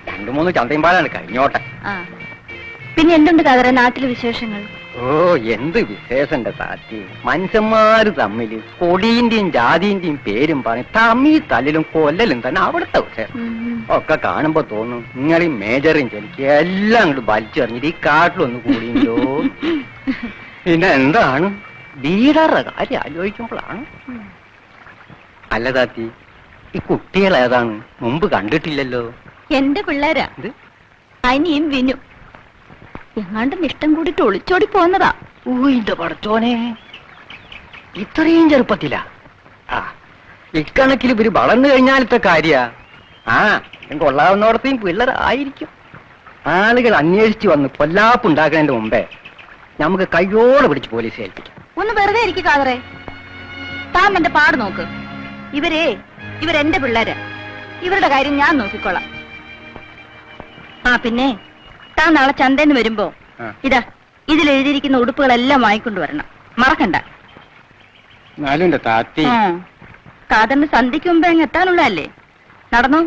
2-3 ചന്തയും പാലാണ് കഴിഞ്ഞോട്ടെ. പിന്നെ എന്തുണ്ട് കഥറ നാട്ടിലെ വിശേഷങ്ങൾ? ഓ, എന്ത് വിശേഷന്റെ താറ്റി. മനുഷ്യന്മാര് തമ്മില് കൊടിന്റെയും ജാതിന്റെയും പേരും പറഞ്ഞ് തമ്മി തല്ലിലും കൊല്ലലും തന്നെ അവിടുത്തെ വിശേഷം. ഒക്കെ കാണുമ്പോ തോന്നും നിങ്ങളീ മേജറും ചെലിക്ക് എല്ലാം അങ്ങോട്ട് വലിച്ചെറിഞ്ഞിട്ട് ഈ കാട്ടിലൊന്ന് കൂടിയോ. പിന്നെ എന്താണ് വീടറുടെ കാര്യം ആലോചിക്കുമ്പോഴാണ്. അല്ല താത്തി, ഈ കുട്ടികൾ ഏതാണ്? മുമ്പ് കണ്ടിട്ടില്ലല്ലോ. എന്റെ പിള്ളേരാ, അനിയും വിനു. എങ്ങാണ്ടും ഇഷ്ടം കൂടിട്ട് ഒളിച്ചോടി പോന്നതാ. ഊയിന്റെ പടച്ചോനെ, ഇത്രയും ചെറുപ്പത്തിലാ? ഇക്കണക്കിൽ ഇവര് വളർന്നു കഴിഞ്ഞാലത്തെ കാര്യാ. കൊള്ളാവുന്നോടത്തെയും പിള്ളേരായിരിക്കും. ആളുകൾ അന്വേഷിച്ചു വന്ന് കൊല്ലാപ്പുണ്ടാക്കുന്നതിന്റെ മുമ്പേ നമുക്ക് കയ്യോടെ പിടിച്ച് പോലീസ് ഏൽപ്പിക്കാം. ഒന്ന് വെറുതെ ഇരിക്കും കാതറേ. താൻ എന്റെ പാട് നോക്ക്. ഇവരെന്റെ പിള്ളേരാ. ഇവരുടെ കാര്യം ഞാൻ നോക്കിക്കൊള്ളാം. പിന്നെ താൻ നാളെ ചന്തേന്ന് വരുമ്പോ ഇതാ ഇതിലെഴുതിയിരിക്കുന്ന ഉടുപ്പുകളെല്ലാം വാങ്ങിക്കൊണ്ടുവരണം, മറക്കണ്ട. കാതറിന് സന്ധ്യക്ക് മുമ്പ് അങ്ങ് എത്താനുള്ളതല്ലേ. നടന്നോ.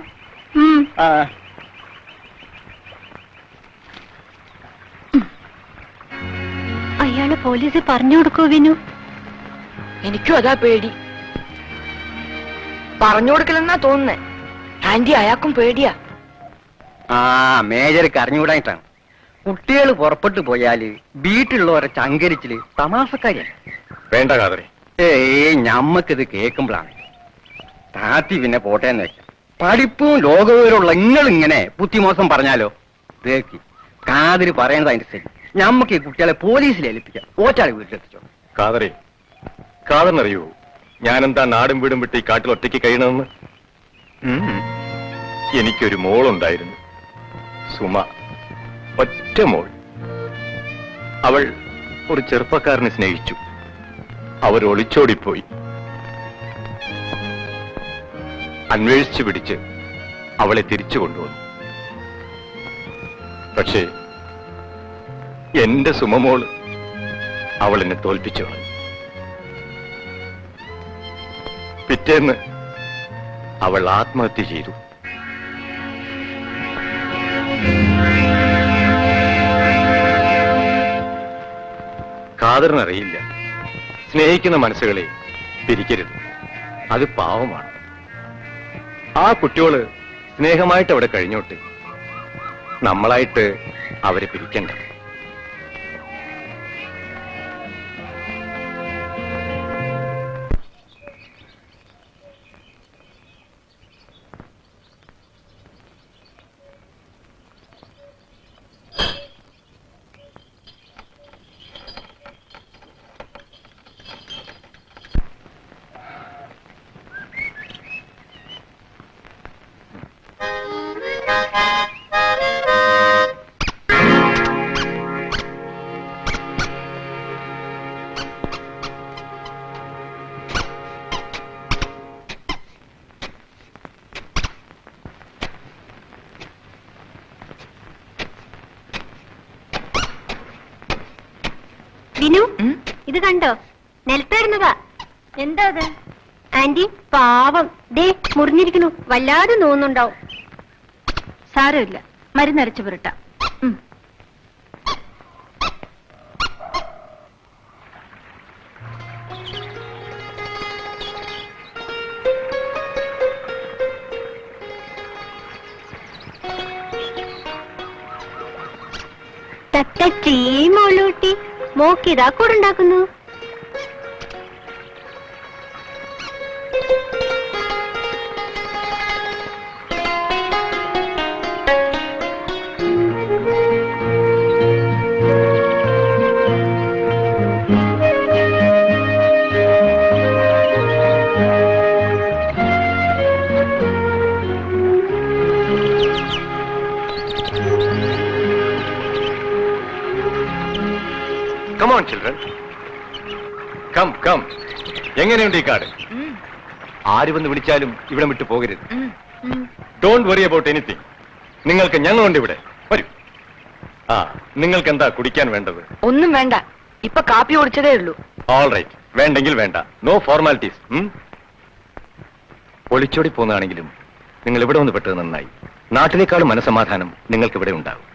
അയാള് പോലീസ് പറഞ്ഞു കൊടുക്കോ വിനു? എനിക്കും അതാ പേടി. പറഞ്ഞു കൊടുക്കലെന്നാ തോന്നുന്നേ. ആന്റി, അയാൾക്കും പേടിയാ. മേജർക്ക് അറിഞ്ഞുകൂടായിട്ടാണ്. കുട്ടികൾ പുറപ്പെട്ടു പോയാല് വീട്ടിലുള്ളവരെ ചങ്കരിച്ചില് തമാസക്കാരിയാണ്. വേണ്ട കാതറി. ഞമ്മക്കിത് കേൾക്കുമ്പോഴാണ് താത്തി പിന്നെ പോട്ടേന്ന് വെക്കാം. പഠിപ്പും ലോകവിവരമുള്ള നിങ്ങളിങ്ങനെ ബുദ്ധിമോശം പറഞ്ഞാലോ. കേക്കി കാതിര് പറയണത് അതിന്റെ ശരി. ഞമ്മക്ക് ഈ കുട്ടികളെ പോലീസിൽ ഏൽപ്പിക്കാം. ഓച്ചാളെ വീട്ടിലെത്തിച്ചോ. കാതറി, കാതറിനറിയോ ഞാനെന്താ നാടും വീടും വിട്ട് ഈ കാട്ടിൽ ഒറ്റയ്ക്ക് കഴിയണമെന്ന്? എനിക്കൊരു മോളുണ്ടായിരുന്നു, സുമ. ഒറ്റ മോൾ. അവൾ ഒരു ചെറുപ്പക്കാരനെ സ്നേഹിച്ചു. അവർ ഒളിച്ചോടിപ്പോയി. അന്വേഷിച്ചു പിടിച്ച് അവളെ തിരിച്ചു കൊണ്ടുവന്നു. പക്ഷേ എന്റെ സുമമോള് അവൾ എന്നെ തോൽപ്പിച്ചു കളഞ്ഞു. പിറ്റേന്ന് അവൾ ആത്മഹത്യ ചെയ്തു. കാതറിനറിയില്ല, സ്നേഹിക്കുന്ന മനസ്സുകളെ പിരിക്കരുത്. അത് പാവമാണ്. ആ കുട്ടിയോള് സ്നേഹമായിട്ട് അവിടെ കഴിഞ്ഞോട്ടെ. നമ്മളായിട്ട് അവരെ പിരിക്കണ്ട. വിനു, ഇത് കണ്ടോ? നിലത്തിടുന്നതാ. എന്താ അത്? ആന്റി, പാവം ദേ മുറിഞ്ഞിരിക്കണു. വല്ലാതെ നോന്നുണ്ടാവും. സാരമില്ല, മരുന്നരച്ചു പുരട്ടാം. തത്തച്ചീ മോളൂട്ടി, മോക്കിതാ കൂടുണ്ടാക്കുന്നു. Come on children, come come. എങ്ങനെയുണ്ട് ഈ കാട്? ആര് വന്ന് വിളിച്ചാലും ഇവിടെ വിട്ടു പോകരുത്. Don't worry about anything. നിങ്ങൾക്ക് ഞങ്ങളുണ്ട് ഇവിടെ. വരൂ. ആ, നിങ്ങൾക്ക് എന്താ കുടിക്കാൻ വേണ്ടത്? ഒന്നും വേണ്ട, ഇപ്പൊ കാപ്പി കുടിച്ചതേ ഉള്ളൂ. ഓൾ റൈറ്റ്, വേണ്ടെങ്കിൽ വേണ്ട. No formalities. ഒളിച്ചോടി പോന്നതാണെങ്കിലും നിങ്ങൾ ഇവിടെ വന്ന് പെട്ടത് നന്നായി. നാട്ടിലേക്കാളും മനസമാധാനം നിങ്ങൾക്ക് ഇവിടെ ഉണ്ടാകും.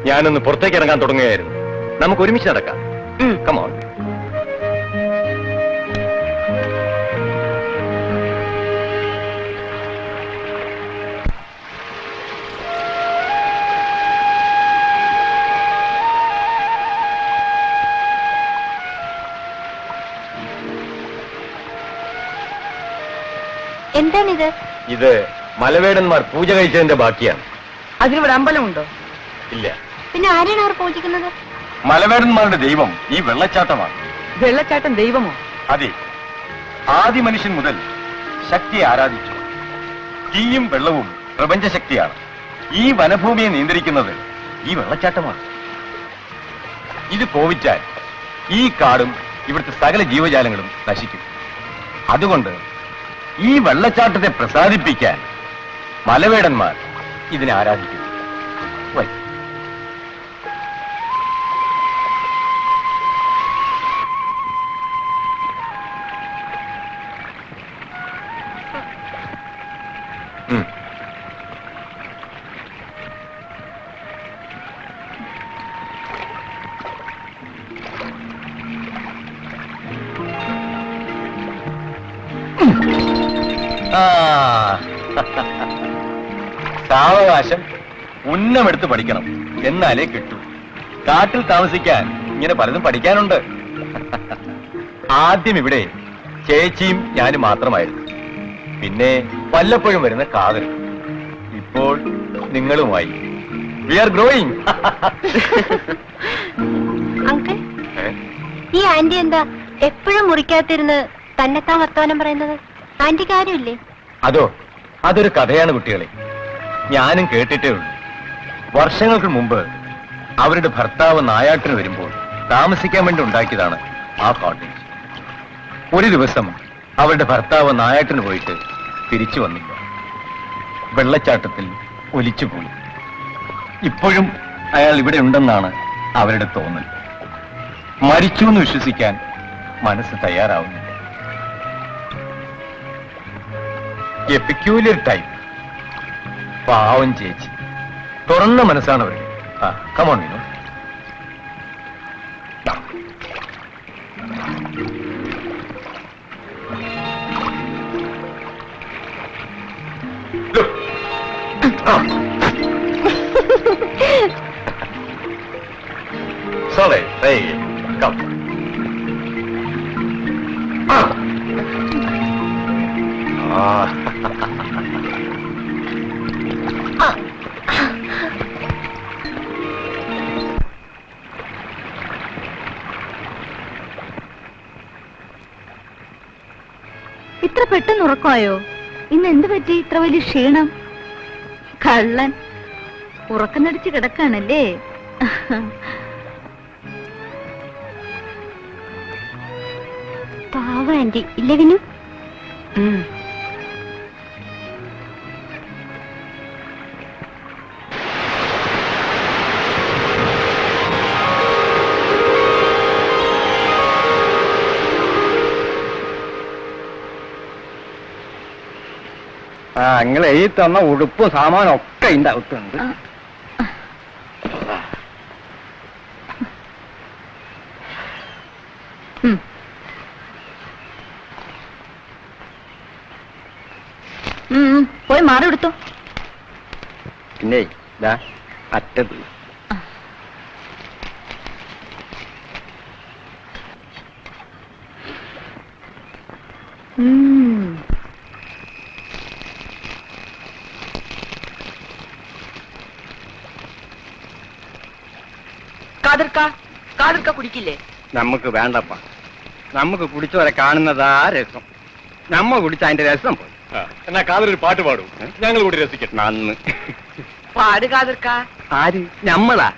ഞാനൊന്ന് പുറത്തേക്ക് ഇറങ്ങാൻ തുടങ്ങുകയായിരുന്നു. നമുക്ക് ഒരുമിച്ച് നടക്കാം. കമോൺ. എന്താണിത്? ഇത് മലവേടന്മാർ പൂജ കഴിച്ചതിന്റെ ബാക്കിയാണ്. അതിനിവിടെ അമ്പലമുണ്ടോ? ഇല്ല. പിന്നെ ആരെയാണ് അവർ പൂജിക്കുന്നത്? മലവേടന്മാരുടെ ദൈവം ഈ വെള്ളച്ചാട്ടമാണ്. വെള്ളച്ചാട്ടം ദൈവമോ? അതെ, ആദി മനുഷ്യൻ മുതൽ ശക്തിയെ ആരാധിച്ചു. തീയും വെള്ളവും പ്രപഞ്ചശക്തിയാണ്. ഈ വനഭൂമിയെ നിയന്ത്രിക്കുന്നത് ഈ വെള്ളച്ചാട്ടമാണ്. ഇത് കോപിച്ചാൽ ഈ കാടും ഇവിടുത്തെ സകല ജീവജാലങ്ങളും നശിക്കും. അതുകൊണ്ട് ഈ വെള്ളച്ചാട്ടത്തെ പ്രസാദിപ്പിക്കാൻ മലവേടന്മാർ ഇതിനെ ആരാധിക്കുന്നു. വരൂ. സാവകാശം ഉന്നമെടുത്ത് പഠിക്കണം, എന്നാലേ കിട്ടൂ. കാട്ടിൽ താമസിക്കാൻ ഇങ്ങനെ പലതും പഠിക്കാനുണ്ട്. ആദ്യം ഇവിടെ ചേച്ചിയും ഞാനും മാത്രമായിരുന്നു. പിന്നെ വല്ലപ്പോഴും വരുന്ന കാതൽ. ഇപ്പോൾ നിങ്ങളുമായി. V are growing. അങ്കിൾ, ഈ ആന്റി എന്താ എപ്പോഴും മുറിക്കാത്തിരുന്ന് തന്നെത്താൻ വർത്തമാനം പറയുന്നത്? ആന്റിക്ക് ആരുമില്ലേ? അതൊരു കഥയാണ് കുട്ടികളെ. ഞാനും കേട്ടിട്ടേ ഉള്ളൂ. വർഷങ്ങൾക്ക് മുമ്പ് അവരുടെ ഭർത്താവ് നായാട്ടിന് വരുമ്പോൾ താമസിക്കാൻ വേണ്ടി ഉണ്ടാക്കിയതാണ് ആ കോട്ടേജ്. ഒരു ദിവസം അവരുടെ ഭർത്താവ് നായാട്ടിന് പോയിട്ട് തിരിച്ചു വന്നില്ല. വെള്ളച്ചാട്ടത്തിൽ ഒലിച്ചുപോയി. ഇപ്പോഴും അയാൾ ഇവിടെ ഉണ്ടെന്നാണ് അവരുടെ തോന്നൽ. മരിച്ചു എന്ന് വിശ്വസിക്കാൻ മനസ്സ് തയ്യാറാവുന്നില്ല. A peculiar type. പാവം ചേച്ചി. തുറന്ന മനസ്സാണ് അവര്. Come on Meenu. Sorry, hey, come. ഇത്ര പെട്ടെന്ന് ഉറക്കമായോ? ഇന്ന് എന്ത് പറ്റി ഇത്ര വലിയ ക്ഷീണം? കള്ളൻ ഉറക്കം നടിച്ച് കിടക്കാണല്ലേ? പാവ ആന്റി ഇല്ലേ വിനു? നിങ്ങൾ എഴുതി തന്ന ഉടുപ്പും സാമാനും ഒക്കെ ഇതിന്റെ അകത്തുണ്ട്. പോയി മാറി എടുത്തോ. പിന്നെ ഇതാ അറ്റത്. കാതിർക്ക കുടിക്കില്ലേ? നമുക്ക് വേണ്ടപ്പ. നമുക്ക് കുടിച്ചവരെ കാണുന്നതാ രസം. നമ്മ കുടിച്ച അതിന്റെ രസം പോയി. എന്നാ കാതലൊരു പാട്ട് പാടും, ഞങ്ങൾ കൂടി രസിക്കട്ടെ. നന്ന് പാട് കാതിർക്ക. ആര്? ഞമ്മളാ?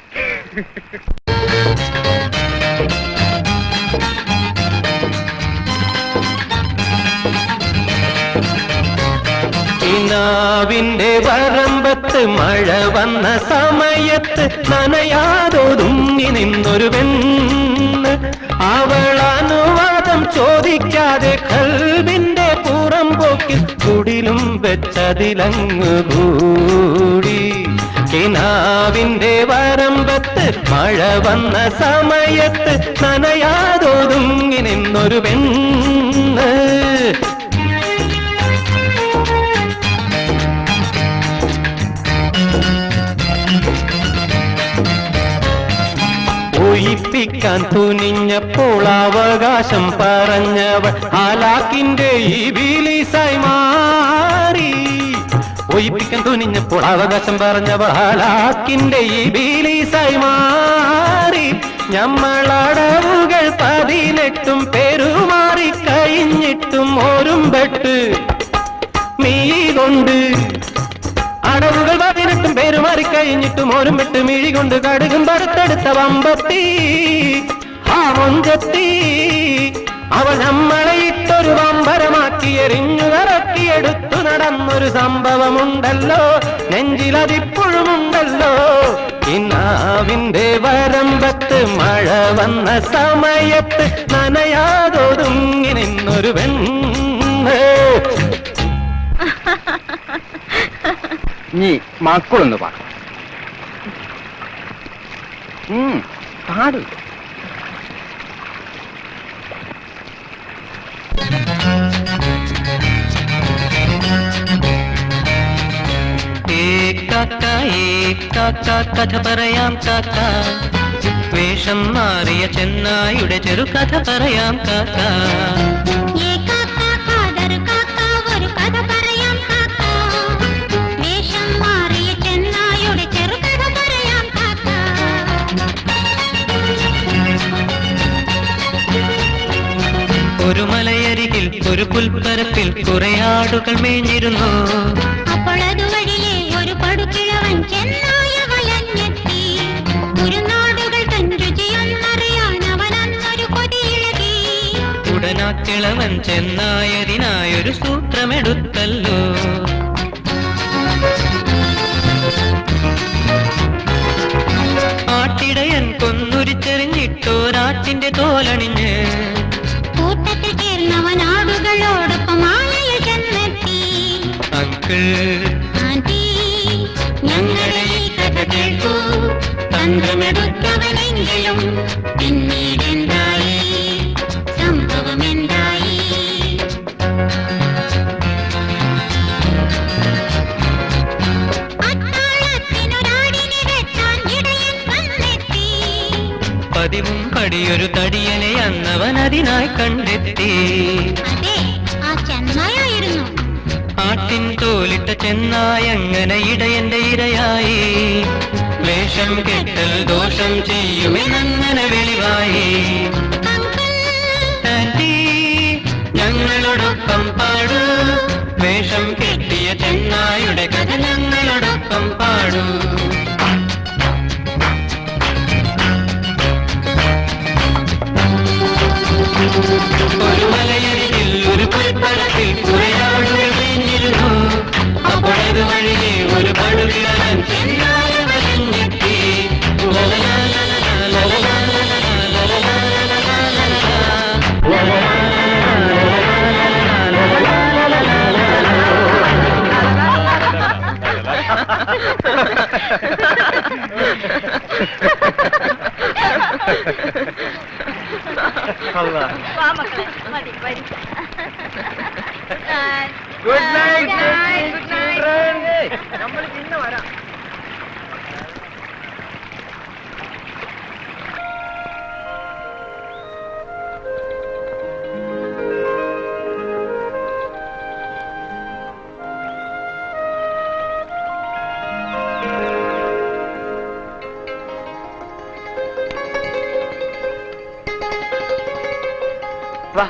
കിനാവിന്റെ വരമ്പത്ത് മഴ വന്ന സമയത്ത് നനയാതൊതുങ്ങി നിന്നൊരു പെണ്ണ്. അവൾ അനുവാദം ചോദിക്കാതെ കൽവിന്റെ പുറം പോക്കിൽ കുടിലും വെച്ചതിലങ്ങ് കൂടി. കിനാവിന്റെ വരമ്പത്ത് മഴ വന്ന സമയത്ത് നനയാതൊതുങ്ങി നിന്നൊരു പെണ്ണ്. ഒയിപ്പിക്കാൻ തുനിഞ്ഞപ്പോൾ അവകാശം പറഞ്ഞവൾ ഹാലാക്കിന്റെ ഈ ബിലീസായി മാറി. ഒയിപ്പിക്കാൻ തുനിഞ്ഞപ്പോൾ അവകാശം പറഞ്ഞവൾ ഹാലാക്കിന്റെ ഈ ബിലീസായി മാറി. ഞമ്മളടവുകൾ 18 പെരുമാറി കഴിഞ്ഞിട്ടും ഓരുംപെട്ട് മീ കൊണ്ട് അടവുകൾ 18 പെരുമാറി കഴിഞ്ഞിട്ടും ഓരും വിട്ട് മിഴി കൊണ്ട് കടുകും പറുത്തെടുത്ത വമ്പത്തി ആ മൊഞ്ചത്തി അവൾ നമ്മളെ ഇട്ടൊരു വമ്പരമാക്കി എറിഞ്ഞു കറക്കിയെടുത്തു നടന്നൊരു സംഭവമുണ്ടല്ലോ, നെഞ്ചിലതിപ്പോഴുമുണ്ടല്ലോ. കിനാവിന്റെ വരമ്പത്ത് മഴ വന്ന സമയത്ത് നനയാതൊതുങ്ങി നിന്നൊരു പെണ്ണ്. നീ മക്കളൊന്ന് പാടും പാട്. കഥ പറയാം കാക്ക, വേഷം മാറിയ ചെന്നായുടെ ചെറുകഥ പറയാം കാക്ക. ഒരു മലയരികിൽ ഒരു പുൽപ്പരപ്പിൽ കുറെ ആടുകൾ മേഞ്ഞിരുന്നു. അപ്പോൾ അതുവഴിയെ ഒരു പടുകിഴവൻ ചെന്നായ വലഞ്ഞെത്തി. ഒരു നാടുകൾ തൻ രുചിയൊന്നറിയാൻ അവനന്നൊരു കൊതിയിളകി. ഉടനാ കിളവൻ ചെന്നായതിനായൊരു സൂത്രമെടുത്തല്ലോ. ആട്ടിടയൻ കൊന്നുരിച്ചെറിഞ്ഞിട്ടോരാട്ടിന്റെ തോലണിഞ്ഞ് കൂട്ടത്തിൽ ചേർന്നവൻ ആടുകളോടൊപ്പം ആലയിൽ ചെന്നെത്തി. അങ്കിൾ ആന്റി, ഞങ്ങളെ ഈ കഥ കേൾക്കൂ. തന്ത്രമെടുത്തവനെങ്കിലും പിന്നീടെന്തായി, സംഭവമെന്തായി? അത്താഴത്തിനൊരാടിനെ വെട്ടാൻ ഇടയൻ വന്നെത്തി. പതിവും പടിയൊരു തടിയനെ അന്നവൻ അതിനായി കണ്ടെത്തി. അതെ, ആ ചെന്നായായിരുന്നു. ആട്ടിൻ തോലിട്ട ചെന്നായങ്ങനെ ഇടയന്റെ ഇരയായി. വേഷം കെട്ടൽ ദോഷം ചെയ്യുമെന്നങ്ങനെ വെളിവായി. ആന്റി, ഞങ്ങളോടൊപ്പം പാടൂ, വേഷം കെട്ടിയ ചെന്നായുടെ കഥ ഞങ്ങളോടൊപ്പം പാടൂ. ഒരു മലയരികിൽ ഒരു പുൽപ്പരപ്പിൽ കുറയാടുകൾ വീഞ്ഞിരുന്നു. അപ്പോഴത് വഴിയെ ഒരു പടുകിഴവൻ ചെന്നായ വലഞ്ഞെത്തി. ഗുഡ് നൈറ്റ് നമ്മൾ പിന്നെ വരാം. വാ.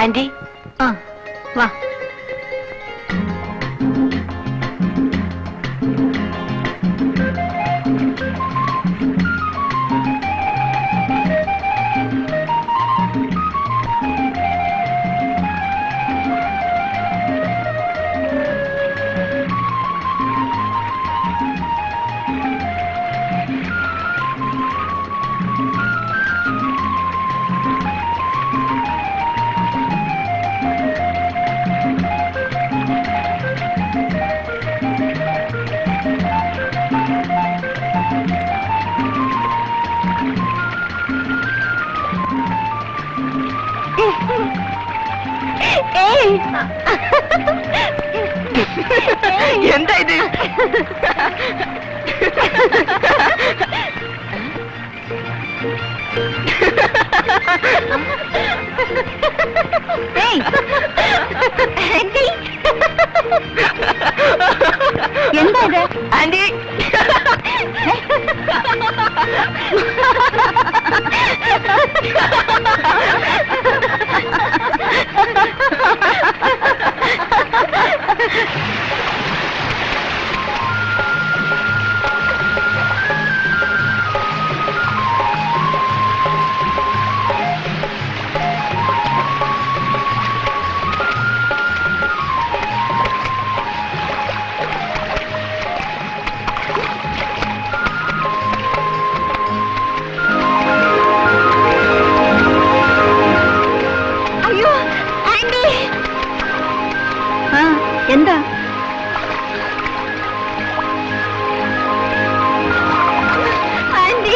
ആന്റി, വാ. എന്താ ഇത്? ഏയ്, ആന്റി. എന്താ ഇത്? ആന്റി, അയ്യോ ആന്റി. ആ എന്താ? ആന്റി.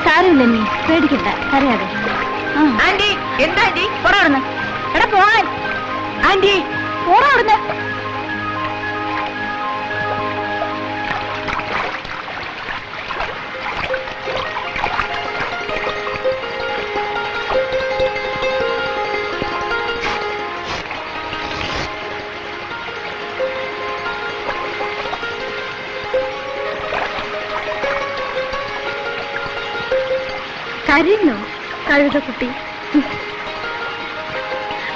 സാരമില്ല നീ പേടിക്കണ്ട, കരയാതെ. ആന്റി, എന്താ ആന്റി? പോടാ, എടാ പോവാൻ. ആന്റി, പോടാ അവിടുന്ന്. കരയുന്നു കഴുതക്കുട്ടി.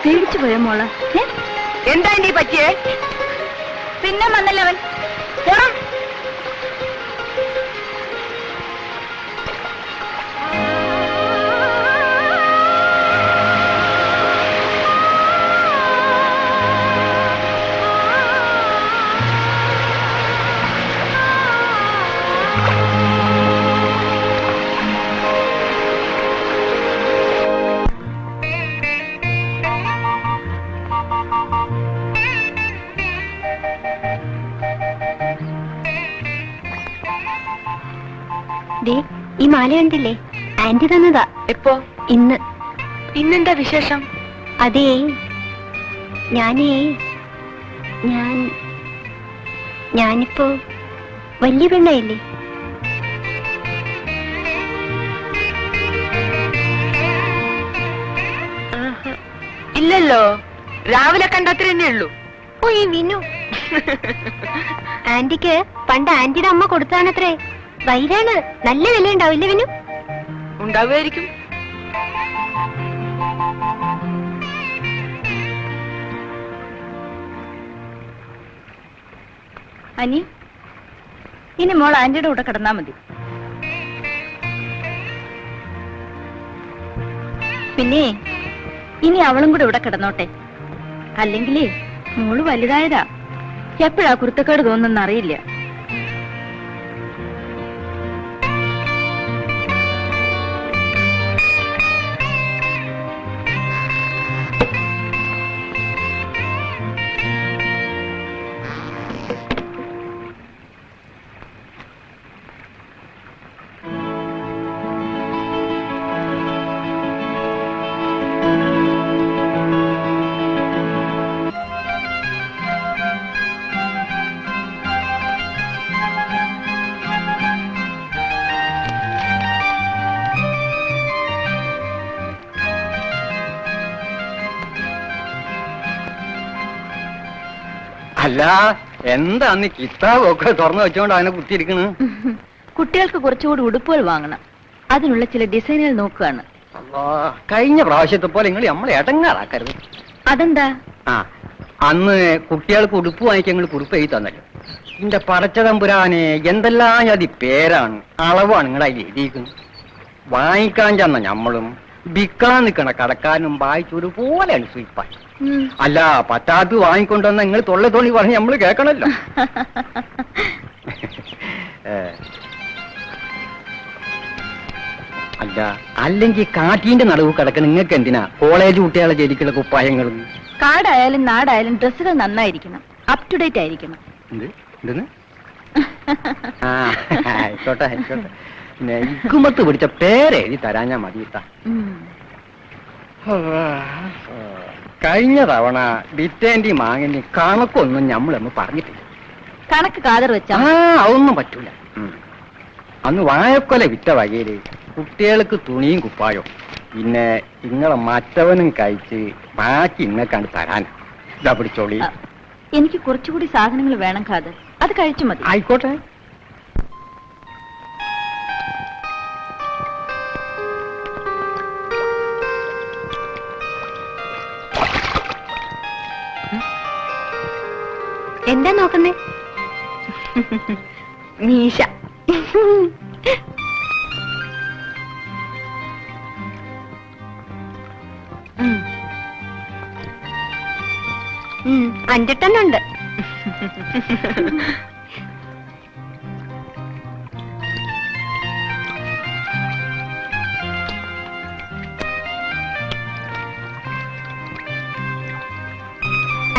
പേടിച്ചു പോയ മോള. എന്താ ആന്റി പറ്റിയേ? പിന്നെ വന്നല്ലവൻ. പോടാ. ദേ, ഈ മാല കണ്ടില്ലേ? ആന്റി തന്നതാ. എപ്പോ? ഇന്ന്. ഇന്നെന്താ വിശേഷം? അതേ, ഞാനിപ്പോ വലിയ പെണ്ണായില്ലേ? ഇല്ലല്ലോ, രാവിലെ കണ്ടത്ര തന്നെ ഉള്ളൂ. ഓ ഈ വിനു. ആന്റിക്ക് പണ്ട് ആന്റിയുടെ അമ്മ കൊടുത്താണത്രേ. വൈരാണ്, നല്ല വില ഉണ്ടാവില്ലേ വിനു? ഉണ്ടാവുമായിരിക്കും. അനി, ഇനി മോൾ ആന്റിയുടെ കൂടെ കിടന്നാ മതി. പിന്നെ ഇനി അവളും കൂടെ ഇവിടെ കിടന്നോട്ടെ. അല്ലെങ്കിലേ മോള് വലുതായതാ, എപ്പോഴാ കുരുത്തക്കേട് തോന്നുന്ന അറിയില്ല. അല്ല, എന്താ നീ കിതാബൊക്കെ തുറന്നു വെച്ചോണ്ട് അതിനെ കുത്തിയിരിക്കണ്? കുട്ടികൾക്ക് കുറച്ചുകൂടി ഉടുപ്പുകൾ വാങ്ങണം. അതിനുള്ള ചില ഡിസൈനുകൾ നോക്കുകയാണ്. കഴിഞ്ഞ പ്രാവശ്യത്തെ പോലെ നിങ്ങൾ നമ്മളെ ഇടങ്ങാറാക്കരുത്. അതെന്താ? ആ, അന്ന് കുട്ടികൾക്ക് ഉടുപ്പ് വാങ്ങിക്കാൻ നിങ്ങൾ കുറിപ്പ് എഴുതി തന്നല്ലോ. എന്റെ പടച്ചതമ്പുരാനെ, എന്തെല്ലാം ജാതി പേരാണ്, അളവാണ് നിങ്ങൾ അതിൽ എഴുതിയിരിക്കുന്നത്. വാങ്ങിക്കാൻ ചെന്ന നമ്മളും വിൽക്കാൻ നിൽക്കണ കടക്കാരനും വായിച്ചൊരുപോലെയാണ് സ്വീപ്പാൻ. അല്ല, പറ്റാത്ത വാങ്ങിക്കൊണ്ടുവന്ന നിങ്ങൾ തൊള്ള തോണി പറഞ്ഞ് നമ്മള് കേൾക്കണല്ലോ. അല്ല, അല്ലെങ്കിൽ കാറ്റീന്റെ നടുവ് കിടക്കുന്ന നിങ്ങൾക്ക് എന്തിനാ കോളേജ് കുട്ടികളെ ജയിലിക്കുള്ള കുപ്പായങ്ങളും? കാടായാലും നാടായാലും ഡ്രസ്സുകൾ നന്നായിരിക്കണം, അപ് ടു ഡേറ്റ് ആയിരിക്കണം. ആയിക്കോട്ടെ ആയിക്കോട്ടെ. പിന്നെ ഇക്കുമത്ത് പിടിച്ച പേരെഴുതി തരാൻ ഞാൻ മതിയിട്ടാ. കഴിഞ്ഞ തവണ ബിറ്റേന്റെയും മാങ്ങിന്റെയും കണക്കൊന്നും ഞമ്മളൊന്ന് പറഞ്ഞിട്ടില്ല. കണക്ക് കാതർ വെച്ചാ അതൊന്നും പറ്റൂല. അന്ന് വാഴക്കൊല വിറ്റ വകയില് കുട്ടികൾക്ക് തുണിയും കുപ്പായോ, പിന്നെ ഇങ്ങളെ മറ്റവനും കഴിച്ച് ബാക്കി ഇങ്ങക്കാണ്ട് തരാൻ. ഇതാ പിടിച്ചോളി. എനിക്ക് കുറച്ചുകൂടി സാധനങ്ങൾ വേണം ഖാദർ, അത് കഴിച്ചു മതി. ആയിക്കോട്ടെ. എന്താ നോക്കുന്നേ? മീശ. അഞ്ചെട്ടെണ്ണുണ്ട്.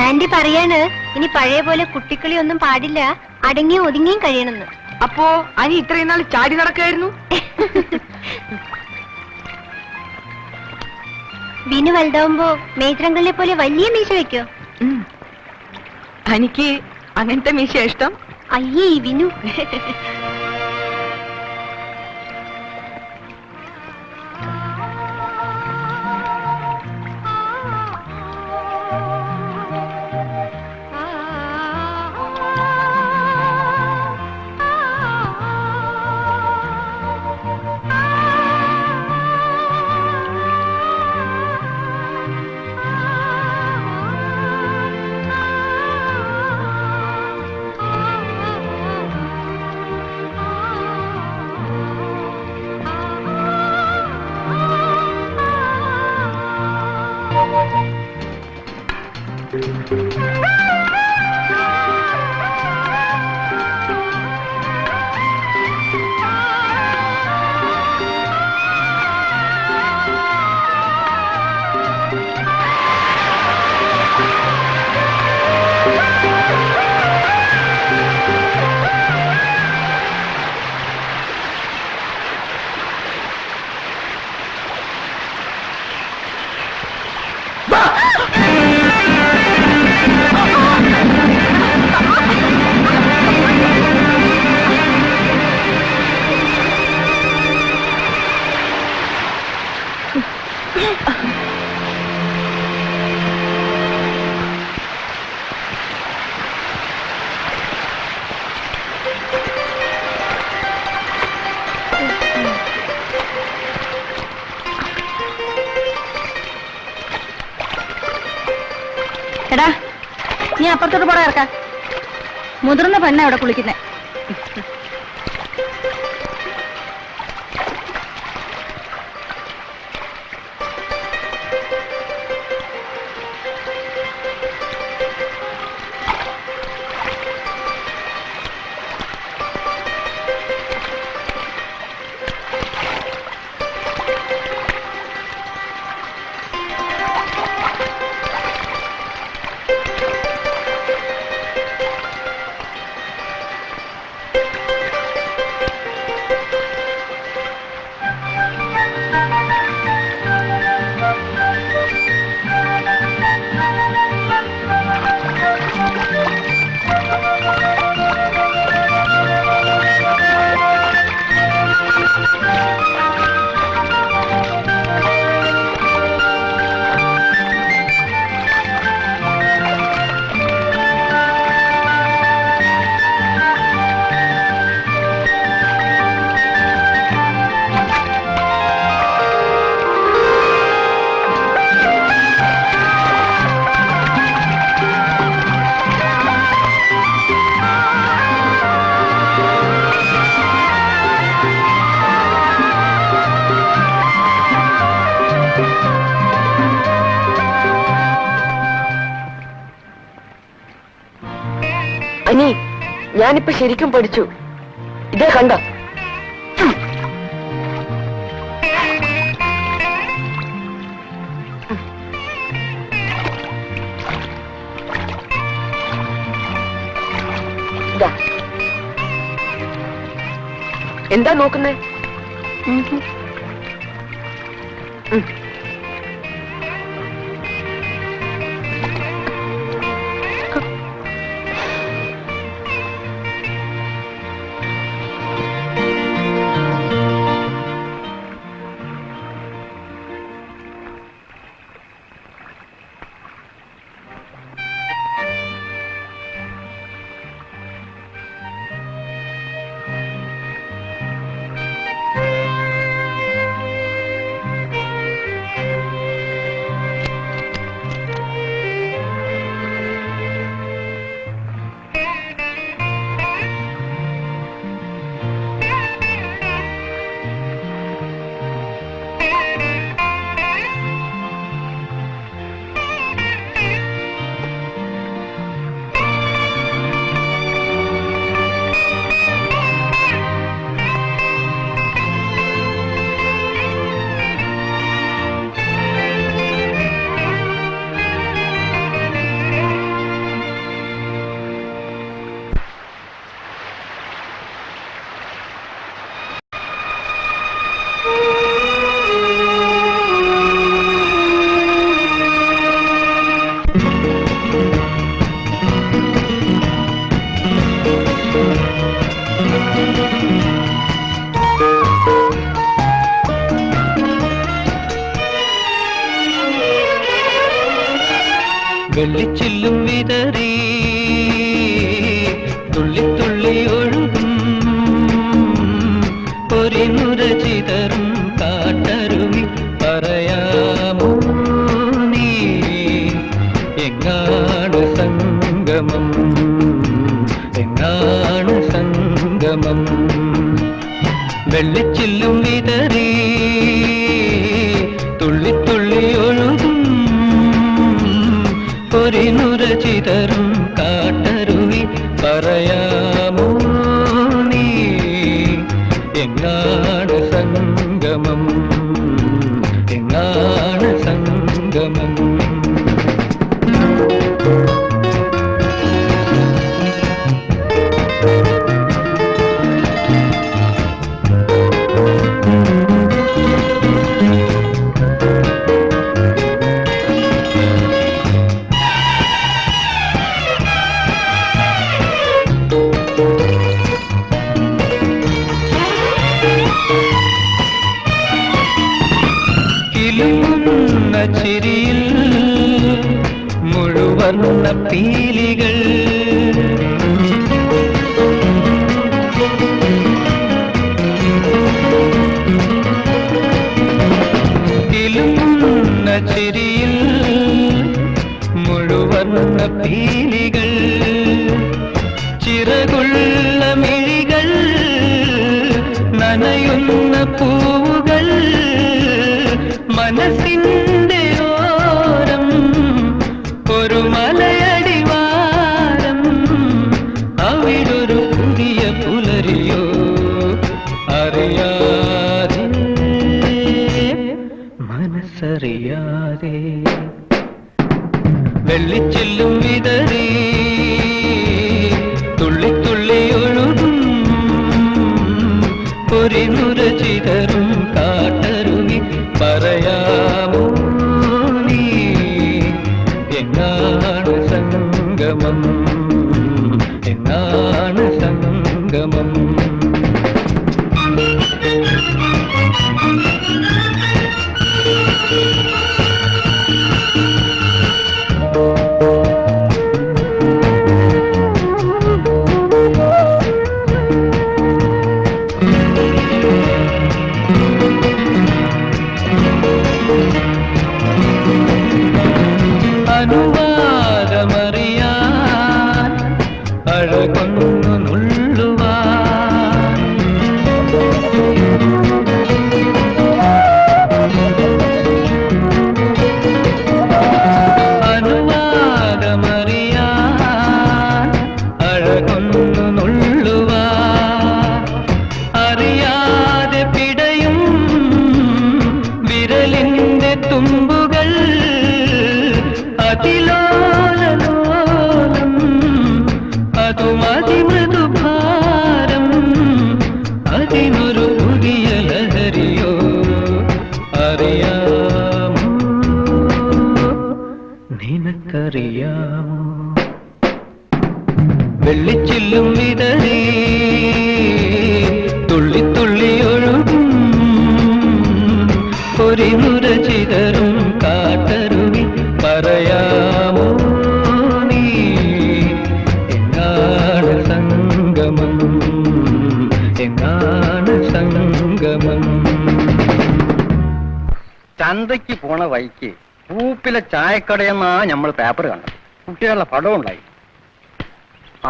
ആന്റി പറയാണ് ഇനി പഴയ പോലെ കുട്ടിക്കളി ഒന്നും പാടില്ല, അടങ്ങിയും ഒതുങ്ങിയും കഴിയണമെന്ന്. അപ്പോ അനി ഇത്രയും നാൾ ചാടി നടക്കായിരുന്നു? വിനു വലുതാവുമ്പോ മേത്രങ്ങളിലെ പോലെ വലിയ മീശ വെക്കോ? എനിക്ക് അങ്ങനത്തെ മീശ ഇഷ്ടം. അയ്യേ വിനു. എടാ, നീ അപ്പുറത്തോട്ട് പോടാ ഇറക്കാം. മുതിർന്ന പെണ്ണ ഇവിടെ കുളിക്കുന്നേ. അനി, ഞാനിപ്പോ ശരിക്കും പഠിച്ചു. ഇതേ കണ്ട. എന്താ നോക്കുന്നേ? വെള്ളിച്ചില്ലും വിതറി തുള്ളി തുള്ളി ഒഴുകും പൊരിനുര ചിതറും കാട്ടരുവി പറയാമോ നീ എങ്ങാണ് സംഗമം എങ്ങാണ് സംഗമം വെള്ളിച്ചില്ലും വിതറി തുള്ളി തുള്ളി ഒഴുകും പൊരിനുര ചിതറും കാട്ടരുവി പറയാമോ നീ എങ്ങാണ് സംഗമം എങ്ങാണ് സംഗമം കിലുങ്ങുന്ന ചിരിയിൽ മുഴുവന്ന പീലികൾ കിലുങ്ങുന്ന ചിരിയിൽ മുഴുവന്ന പീലികൾ ചിറകുള്ള മിഴികൾ നനയുന്ന പൂവുകൾ മനസ്സിന്റെ ഓരം ഒരു മലയടിവാരം അവിടൊരു പുതിയ പുലരിയോ അറിയാതെ മനസ്സറിയാതെ വെള്ളിച്ചില്ലും വിതറി തുള്ളി തുള്ളി ഒഴുകും പൊരിനുര ചിതറും കാട്ടരുവി പറയാമോ നീ എങ്ങാണ് സംഗമം എങ്ങാണ് സംഗമം അനുവാദമറിയാൻ അഴകൊന്നു നുള്ളുവാൻ അനുവാദമറിയാൻ അഴകൊന്നു നുള്ളുവാൻ അറിയാതെ പിടയും വിരലിന്റെ തുമ്പുകൾ അതിലോലലോലം അതുമതിമൃദുഭാരം അതിനൊരു പുതിയ ലഹരിയോ അറിയാമോ നിനക്കറിയാമോ വെള്ളിച്ചില്ലും വിതറി തുള്ളി തുള്ളി ഒഴുകും പൊരിനുര ചിതറും കാട്ടരുവി പറയാമോ നീ എങ്ങാണ് സംഗമം എങ്ങാണ് സംഗമം ചന്തയ്ക്ക് പോണ വഴിക്ക് പൂപ്പിലെ ചായക്കടയെന്നാ നമ്മൾ പേപ്പർ കണ്ടത്. കുട്ടികളുടെ പടം ഉണ്ടായി.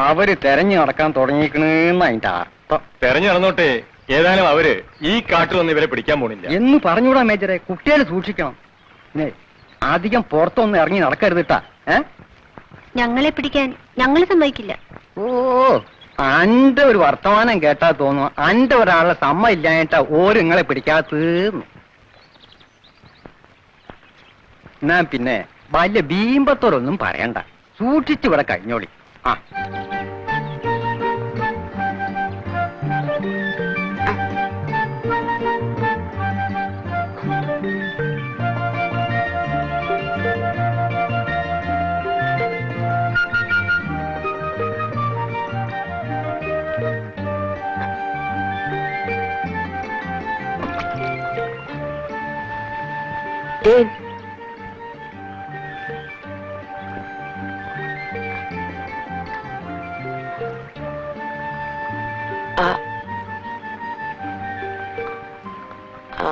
അവര് തെരഞ്ഞു നടക്കാൻ തുടങ്ങിക്കണെന്ന് അതിന്റെ അർത്ഥം. തെരഞ്ഞു നടന്നോട്ടെ, ഏതായാലും അവര് ഈ കാട്ടിൽ വന്ന് ഇവരെ പിടിക്കാൻ പോണില്ല എന്ന് പറഞ്ഞൂടാ മേജറെ. കുട്ടികളെ സൂക്ഷിക്കണം. പിന്നെ അധികം പുറത്തൊന്നും ഇറങ്ങി നടക്കരുതിട്ടാ. ഞങ്ങളെ പിടിക്കാൻ ഞങ്ങൾ സമ്മതിക്കില്ല. ഓ, അന്റെ ഒരു വർത്തമാനം കേട്ടാ തോന്നുന്നു അന്റെ ഒരാളുടെ സമ്മ ഇല്ലാഞ്ഞിട്ടാ ഓര് നിങ്ങളെ പിടിക്കാത്തീർന്നു. എന്നാ പിന്നെ വലിയ ബീമ്പത്തോരൊന്നും പറയണ്ട. സൂക്ഷിച്ചിവിടെ കഴിഞ്ഞോളി. ആ ആ, ആ,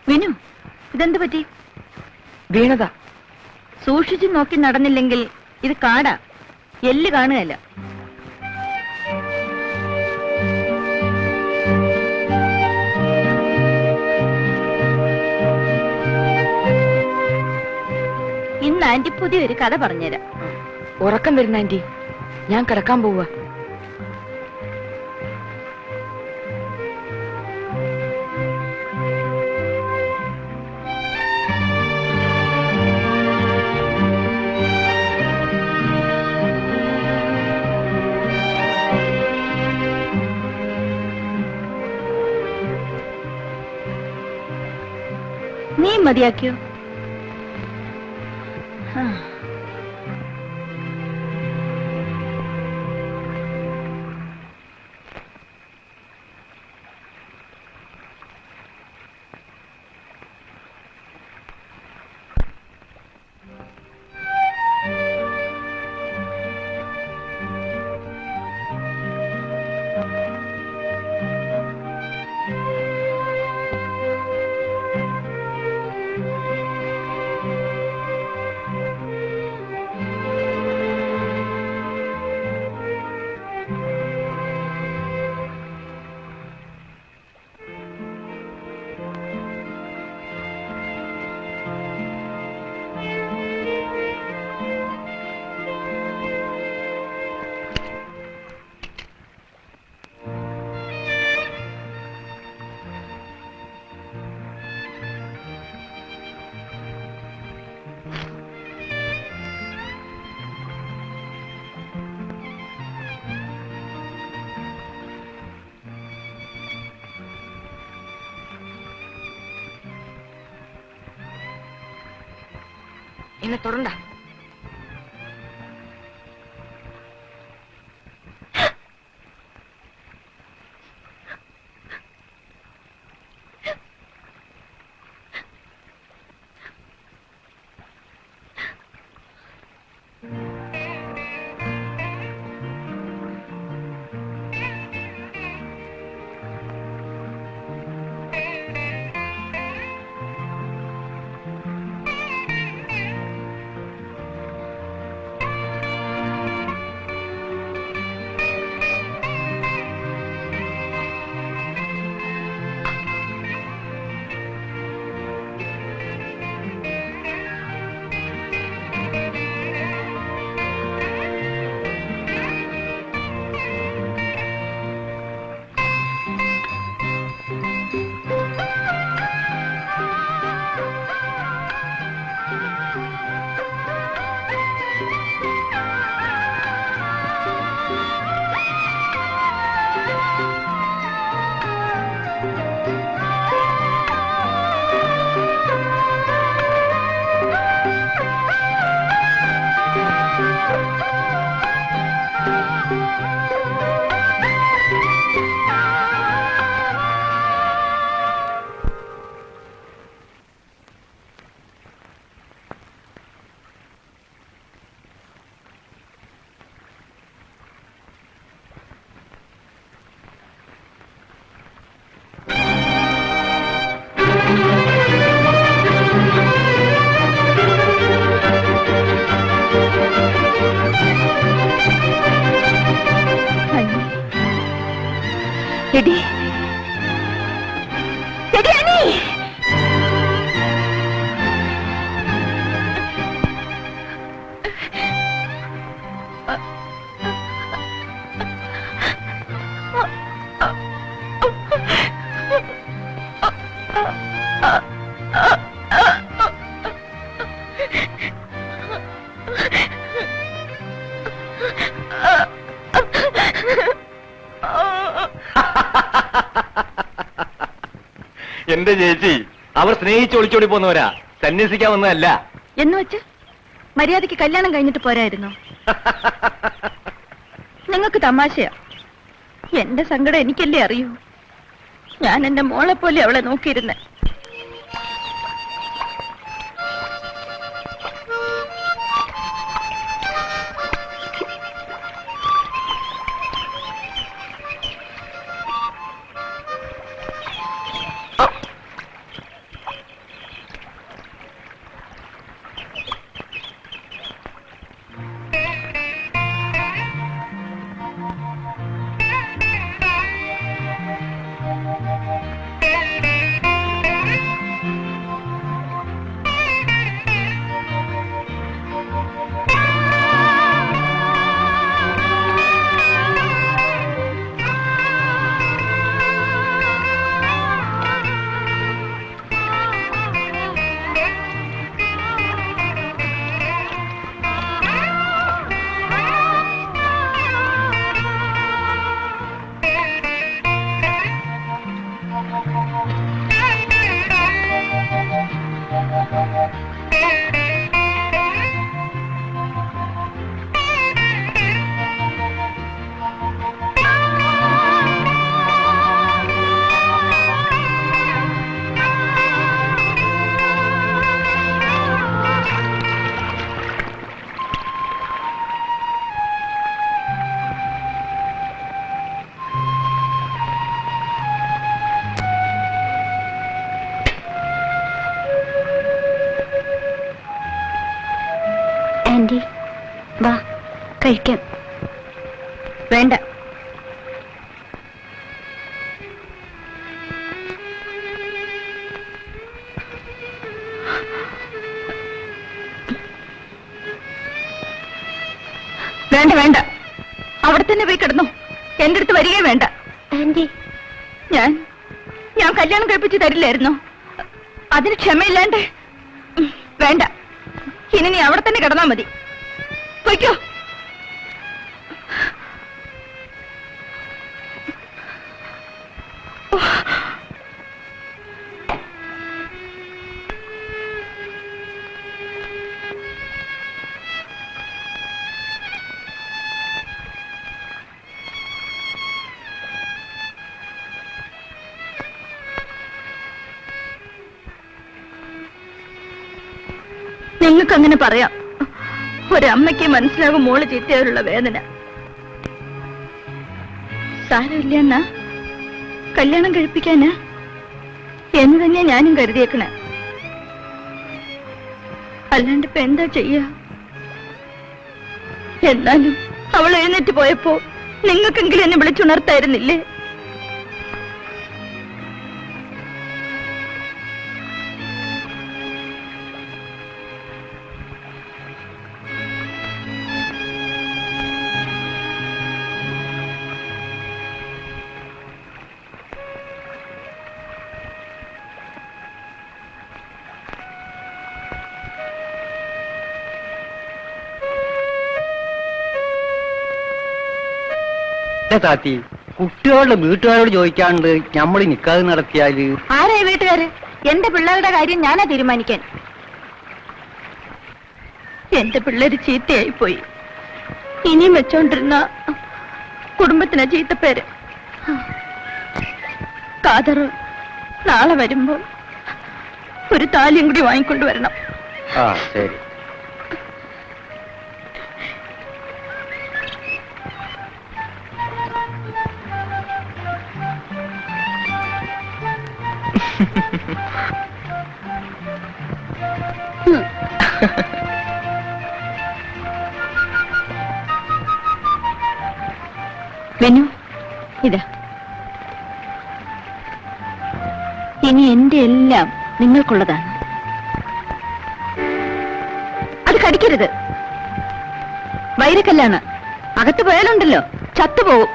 വിനു, ഇതെന്ത് പറ്റി? വീണതാ. സൂക്ഷിച്ചു നോക്കി നടന്നില്ലെങ്കിൽ ഇത് കാടാ, എല്ല് കാണുകയല്ല. ഇന്ന് ആന്റി പുതിയൊരു കഥ പറഞ്ഞുതരാം. ഉറക്കം വരുന്ന ആന്റി, ഞാൻ കിടക്കാൻ പോവാ. നീ മതിയാക്കിയോ? എന്നെ തൊടണ്ട. എടി എടി അനി എന്റെ ചേച്ചി, അവർ സ്നേഹിച്ച് ഒളിച്ചോടി പോന്നവരാ, സന്യസിക്കാൻ വന്നതല്ല. എന്ന് വെച്ച് മര്യാദയ്ക്ക് കല്യാണം കഴിഞ്ഞിട്ട് പോരായിരുന്നോ? നിങ്ങൾക്ക് തമാശയാ. എന്റെ സങ്കടം എനിക്കല്ലേ അറിയൂ. ഞാൻ എന്റെ മോളെ പോലെ അവളെ നോക്കിയിരുന്നെ. ആന്റി വാ കഴിക്കാം. വേണ്ട. വേണ്ട വേണ്ട, അവിടെ തന്നെ പോയി കിടന്നു. എന്റെ അടുത്ത് വരികയും വേണ്ട. ആന്റി ഞാൻ കല്യാണം കഴിപ്പിച്ച് തരില്ലായിരുന്നോ? അതിന് ക്ഷമയില്ലാണ്ട്. വേണ്ട, ഇനി നീ അവിടെ തന്നെ കിടന്നാ മതി. പൊയ്ക്കോ. നിങ്ങൾക്കങ്ങനെ പറയാം. ഒരമ്മയ്ക്ക് മനസ്സിലാകും മോള് ചീത്തയായുള്ള വേദന. സാരമില്ല എന്നാ, കല്യാണം കഴിപ്പിക്കാനാ എന്ന് തന്നെയാ ഞാനും കരുതിയേക്കണേ. അല്ലാണ്ട് ഇപ്പൊ എന്താ ചെയ്യാ? എന്നാലും അവൾ എഴുന്നേറ്റ് പോയപ്പോ നിങ്ങൾക്കെങ്കിലും എന്നെ വിളിച്ചുണർത്തായിരുന്നില്ലേ? താത്തി, കുട്ടികളുടെ വീട്ടുകാരോട് ചോദിക്കാണ്ട് ഞമ്മള് നിക്കാതെ നടത്തിയാല്? ആരായി വീട്ടുകാര്? എന്റെ പിള്ളേരുടെ കാര്യം ഞാനാ തീരുമാനിക്കാൻ. എന്റെ പിള്ളേര് ചീത്തയായി പോയി. ഇനിയും വെച്ചോണ്ടിരുന്ന കുടുംബത്തിന് ചീത്തപ്പേര്. കാതർ നാളെ വരുമ്പോ ഒരു താലിയും കൂടി വാങ്ങിക്കൊണ്ടുവരണം. ആ ശരി. വെനു, ഇതാ ഇനി എന്റെ എല്ലാം നിങ്ങൾക്കുള്ളതാണ്. അത് കടിക്കരുത്. വൈരക്കല്ലാണ്. അകത്ത് പോയാലുണ്ടല്ലോ ചത്തുപോകും.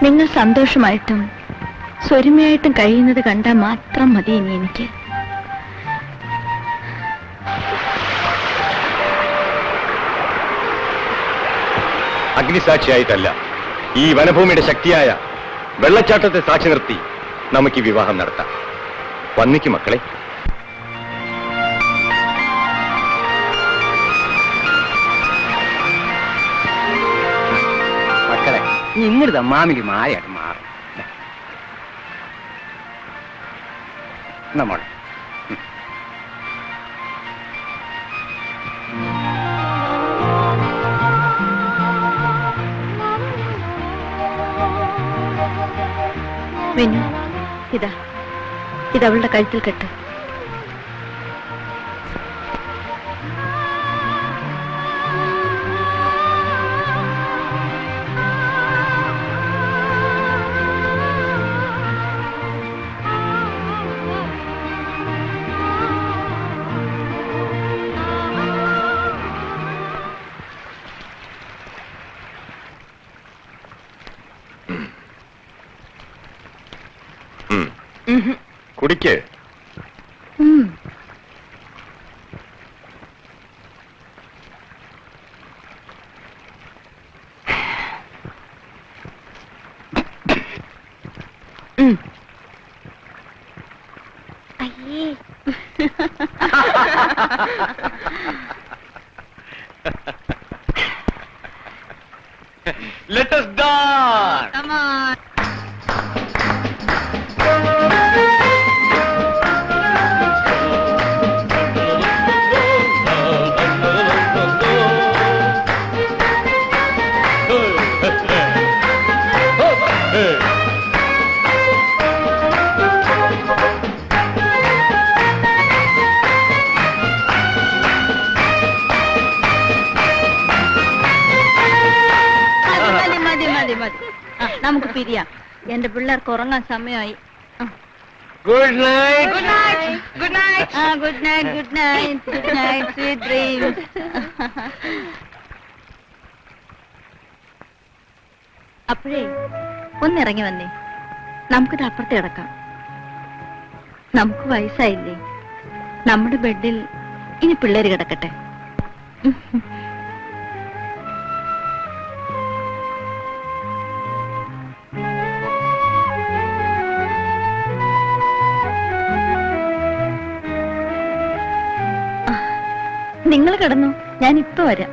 നിങ്ങൾ സന്തോഷമായിട്ടും സ്വരുമയായിട്ടും കഴിയുന്നത് കണ്ടാൽ മാത്രം മതി ഇനി എനിക്ക്. അഗ്നിസാക്ഷിയായിട്ടല്ല, ഈ വനഭൂമിയുടെ ശക്തിയായ വെള്ളച്ചാട്ടത്തെ സാക്ഷി നിർത്തി നമുക്ക് ഈ വിവാഹം നടത്താം. വന്നിക്ക് മക്കളെ. മക്കളെ ഇങ്ങോട്ട് മാമിക്ക് മാലയായിട്ട് മാറും നമ്മൾ. മെനു ഇതവളുടെ കഴുത്തിൽ കെട്ട്. കുടിക്ക്. അയ്യേ, Let us dance. Come on. മതി. നമുക്ക് പിരിയാം. എന്റെ പിള്ളേർക്ക് ഉറങ്ങാൻ സമയമായി. Good night. Good night. Good night. Good night. Good night. Good night. Sweet dreams. അപ്പോഴേ ഒന്നിറങ്ങി വന്നേ. നമുക്കിത് അപ്പുറത്ത് കിടക്കാം. നമുക്ക് വയസ്സായില്ലേ? നമ്മുടെ ബെഡിൽ ഇനി പിള്ളേര് കിടക്കട്ടെ. നിങ്ങൾ കിടന്നു, ഞാൻ ഇപ്പൊ വരാം.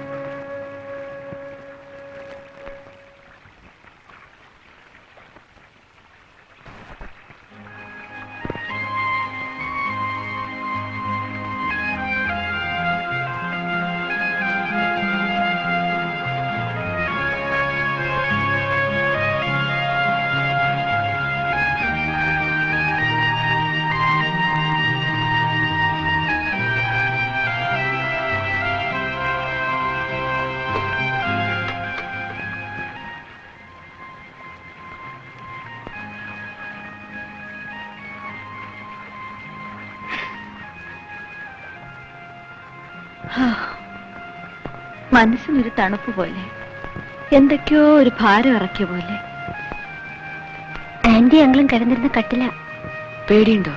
മനസ്സിനൊരു തണുപ്പ് പോലെ, എന്തൊക്കെയോ ഒരു ഭാരം ഇറക്കിയ പോലെ. ആന്റി ഞങ്ങളും കിടന്നിരുന്ന കട്ടില. പേടിയുണ്ടോ?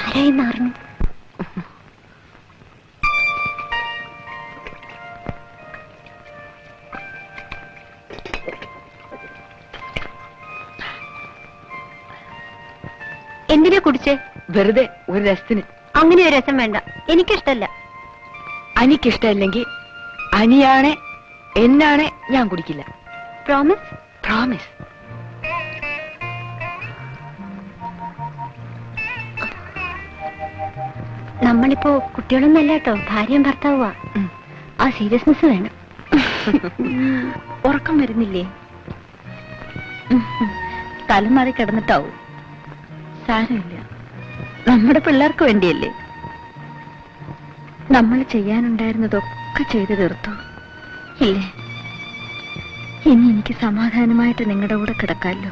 ആരായെന്ന് അറിഞ്ഞു. എന്തിനാ കുടിച്ചേ? വെറുതെ ഒരു രസത്തിന്. അങ്ങനെ ഒരു രസം വേണ്ട, എനിക്കിഷ്ടല്ല. അനിക്കിഷ്ടല്ലെങ്കിൽ അനിയാണെ എന്നാണെ ഞാൻ കുടിക്കില്ല. പ്രോമിസ്? പ്രോമിസ്. നമ്മളിപ്പോ കുട്ടികളൊന്നല്ല കേട്ടോ, ഭാര്യയും ഭർത്താവുക. ആ സീരിയസ്നെസ് വേണം. ഉറക്കം വരുന്നില്ലേ? തലമാറി കിടന്നിട്ടാവും. സാരമില്ല, നമ്മുടെ പിള്ളേർക്ക് വേണ്ടിയല്ലേ. നമ്മൾ ചെയ്യാനുണ്ടായിരുന്നതൊക്കെ ചെയ്തു തീർത്തു ഇല്ലേ? ഇനി എനിക്ക് സമാധാനമായിട്ട് നിങ്ങളുടെ കൂടെ കിടക്കാമല്ലോ.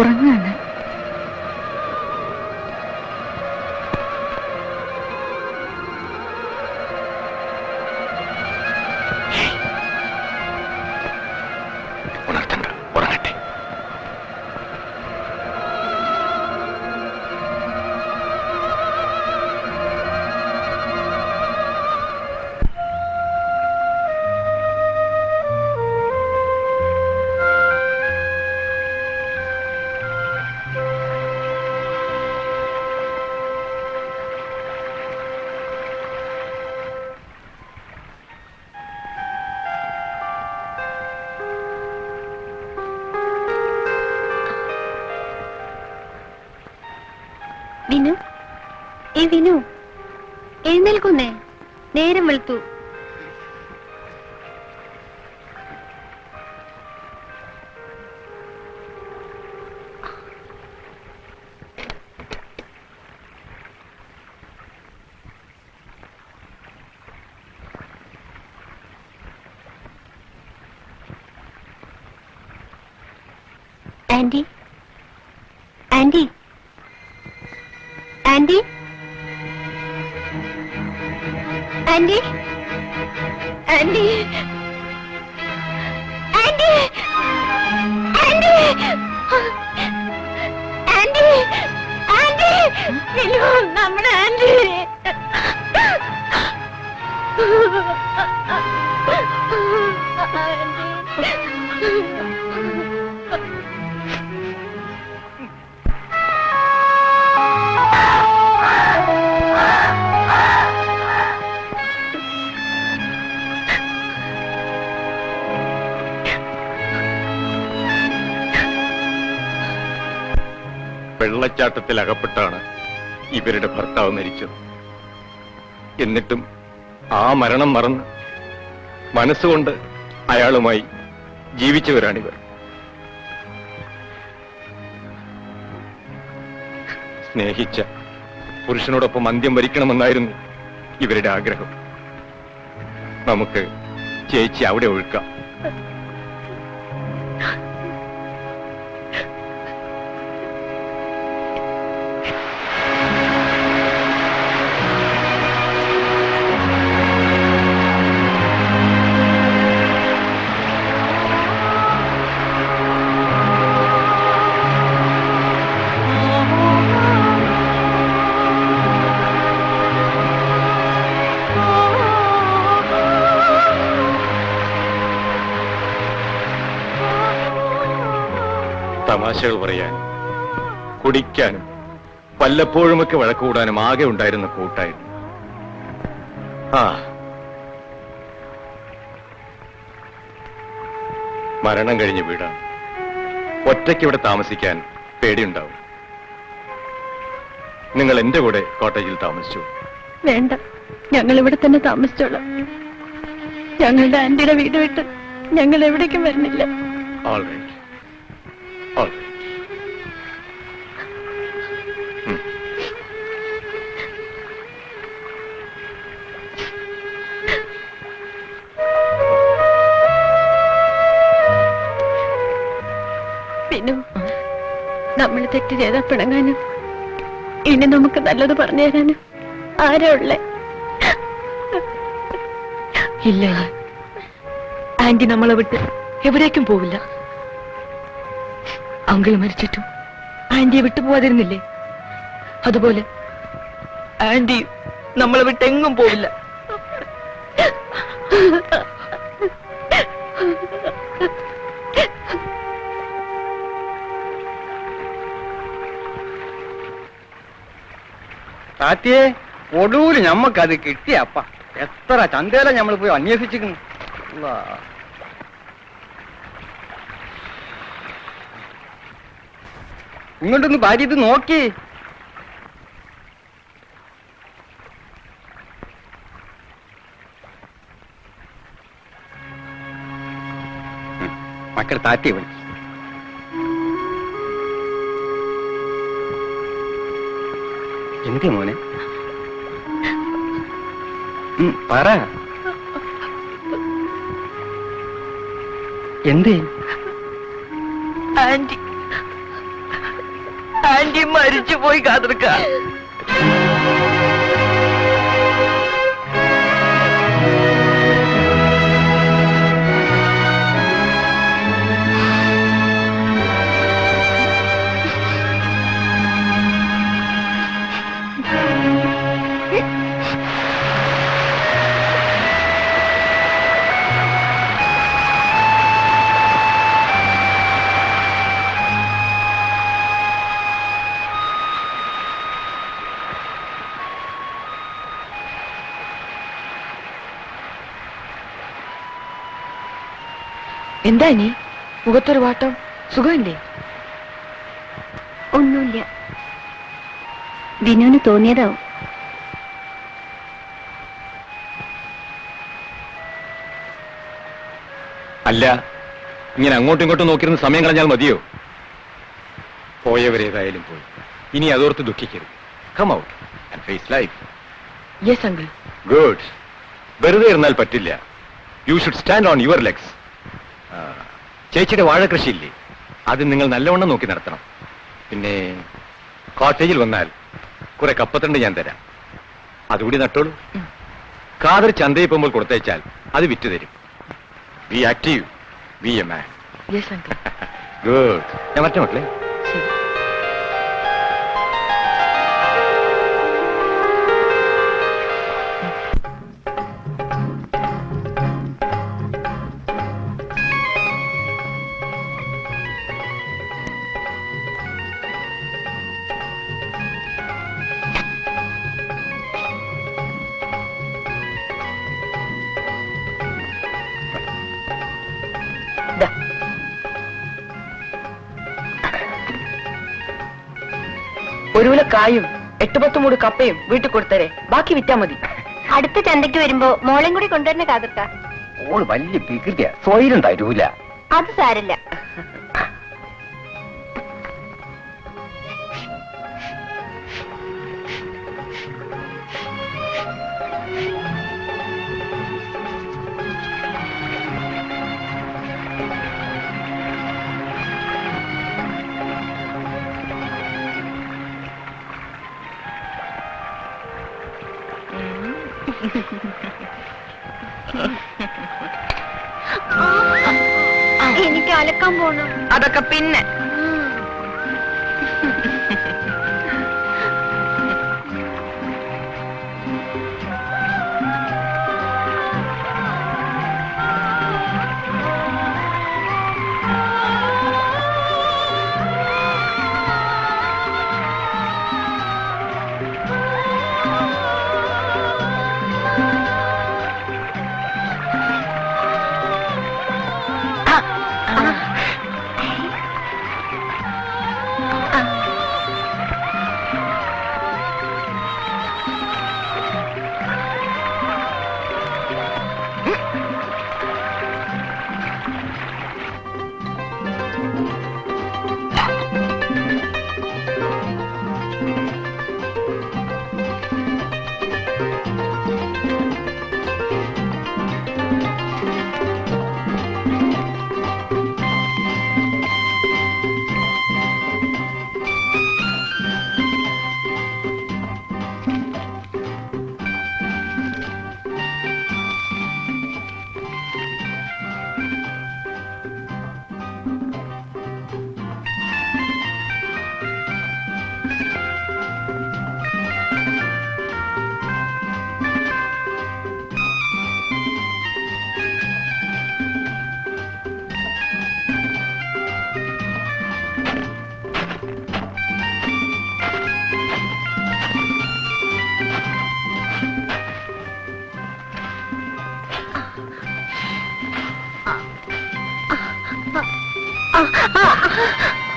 ഉറങ്ങാണ്. ഉണർത്തണ്ട, ഉറങ്ങട്ടെ. വിനു, വിനു, എഴുന്നേൽക്കുന്നേ, നേരം വെളുത്തു. Anti, anti, anti, anti, anti, anti, anti, anti, anti, Vinu, നമ്മുടെ ആന്റി. വെള്ളച്ചാട്ടത്തിൽ അകപ്പെട്ടാണ് ഇവരുടെ ഭർത്താവ് മരിച്ചത്. എന്നിട്ടും ആ മരണം മറന്ന് മനസ്സുകൊണ്ട് അയാളുമായി ജീവിച്ചവരാണിവർ. സ്നേഹിച്ച പുരുഷനോടൊപ്പം അന്ത്യം വരിക്കണമെന്നായിരുന്നു ഇവരുടെ ആഗ്രഹം. നമുക്ക് ചേച്ചി അവിടെ ഒഴുക്കാം. തമാശകൾ പറയാനും കുടിക്കാനും വല്ലപ്പോഴുമൊക്കെ വഴക്കുകൂടാനും ആകെ ഉണ്ടായിരുന്ന കൂട്ടായിരുന്നു. മരണം കഴിഞ്ഞ് വീടാണ്. ഒറ്റയ്ക്ക് ഇവിടെ താമസിക്കാൻ പേടിയുണ്ടാവും. നിങ്ങൾ എന്റെ കൂടെ കോട്ടേജിൽ താമസിച്ചു. വേണ്ട, ഞങ്ങൾ ഇവിടെ തന്നെ താമസിച്ചോളാം. ഞങ്ങളുടെ ആന്റിയുടെ വീട് വിട്ട് ഞങ്ങൾ എവിടേക്കും വരുന്നില്ല. All right. All right. പിന്നെ നമ്മൾ തെറ്റ് ചെയ്താൽ പിണങ്ങാനും ഇനി നമുക്ക് നല്ലത് പറഞ്ഞു തരാനും ആരാ ഉള്ളേ? ഇല്ല, ആന്റി നമ്മളെ വിട്ട് എവിടേക്കും പോവില്ല. അങ്കിൾ മരിച്ചിട്ടും ആന്റിയെ വിട്ടു പോവാതിരുന്നില്ലേ? അതുപോലെ ആന്റി നമ്മളെ വിട്ട് എങ്ങും പോവില്ല. താത്തിയെ ഒടൂര് ഞമ്മക്കത് കിട്ടിയപ്പ എത്ര ചന്തയില ഞമ്മൾ പോയി അന്വേഷിച്ചിരിക്കുന്നു. ഇങ്ങോട്ടൊന്ന് ഭാര്യ ഇത് നോക്കി. മക്കൾ താറ്റിയെ വിളിച്ചു. എന്തേ മോനെ? പറ. എന്തേ? ആന്റി ആന്റി മരിച്ചു പോയി കാതർക്ക. എന്താ നീ മുഖത്തൊരു വാട്ടം? സുഖമില്ലേ? ഒന്നുമില്ല, വിനുവിന് തോന്നിയതാവും. അല്ല, ഇങ്ങനെ അങ്ങോട്ടും ഇങ്ങോട്ടും നോക്കിയിരുന്ന സമയം കളഞ്ഞാൽ മതിയോ? പോയവരേതായാലും പോയി. ഇനി അതോർത്ത് ദുഃഖിക്കരുത്. Come out and face life. Yes uncle. Good. വെറുതെ ഇരുന്നാൽ പറ്റില്ല. You should stand on your legs. ചേച്ചിയുടെ വാഴകൃഷിയില്ലേ, അത് നിങ്ങൾ നല്ലവണ്ണം നോക്കി നടത്തണം. പിന്നെ കോട്ടേജിൽ വന്നാൽ കുറെ കപ്പത്തണ്ട് ഞാൻ തരാം, അതുകൂടി നട്ടോളൂ. കാതർ ചന്തയിൽ പോകുമ്പോൾ കൊടുത്തയച്ചാൽ അത് വിറ്റ് തരും. B active, B a man. Yes uncle. Good. ഞാൻ മറ്റേ മക്കളെ. ശരി. ഒരു കിലോ കായും 8-10 മൂട് കപ്പയും വീട്ടിൽ കൊടുത്തരെ, ബാക്കി വിറ്റാ മതി. അടുത്ത ചന്തയ്ക്ക് വരുമ്പോ മോളെയും കൂടി കൊണ്ടുവരണ കാതർക്ക. ഓള് വലിയ വികൃതിയാ, സ്വൈരം തരൂല. അത് സാരില്ല. എനിക്ക് അലക്കാൻ പോണു. അതൊക്കെ പിന്നെ.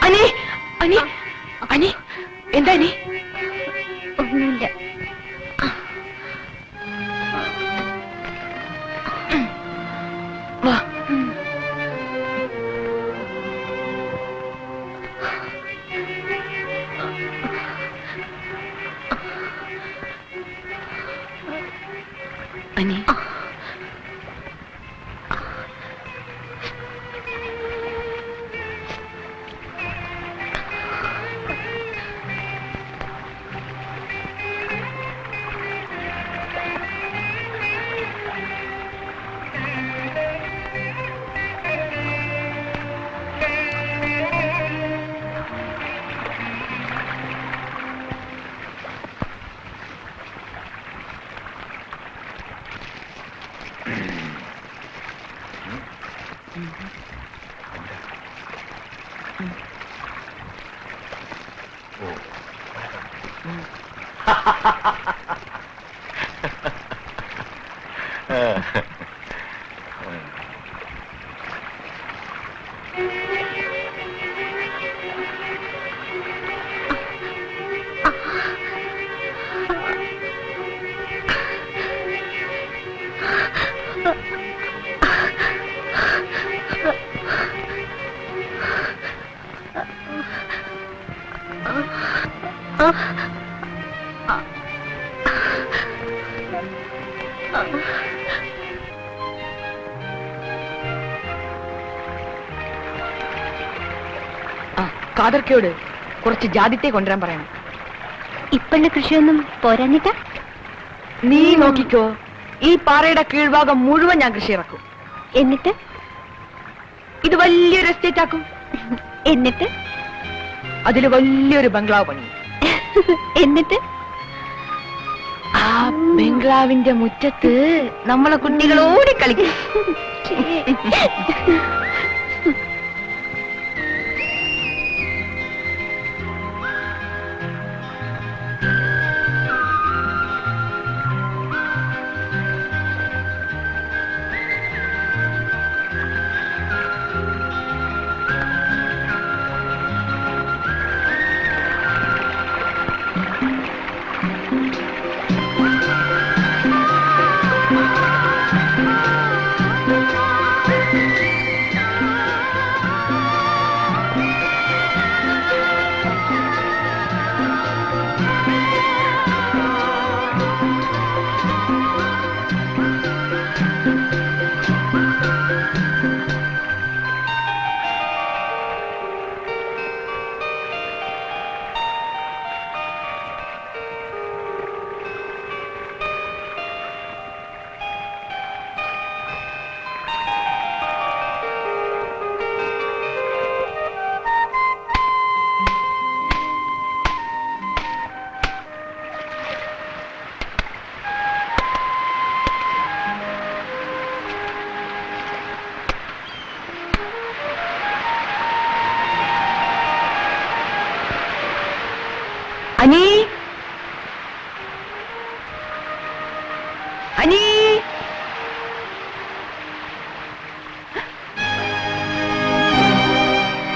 അനി അനി അനി എന്താ അനി? ഒന്നുമില്ല. വാ. അനി കാതർക്കയോട് കുറച്ച് ജാതിത്തെ കൊണ്ടുവരാൻ പറയണം. ഇപ്പള്ള കൃഷിയൊന്നും പോരാഞ്ഞിട്ടാ? നീ നോക്കിക്കോ, ഈ പാറയുടെ കീഴ്ഭാഗം മുഴുവൻ ഞാൻ കൃഷി ഇറക്കും. എന്നിട്ട് ഇത് വലിയൊരു എസ്റ്റേറ്റ് ആക്കും. എന്നിട്ട് അതില് വലിയൊരു ബംഗ്ലാവ് പണി. എന്നിട്ട് ആ ബംഗ്ലാവിന്റെ മുറ്റത്ത് നമ്മളെ കുട്ടികൾ ഓടിക്കളിക്കും. അനി അനി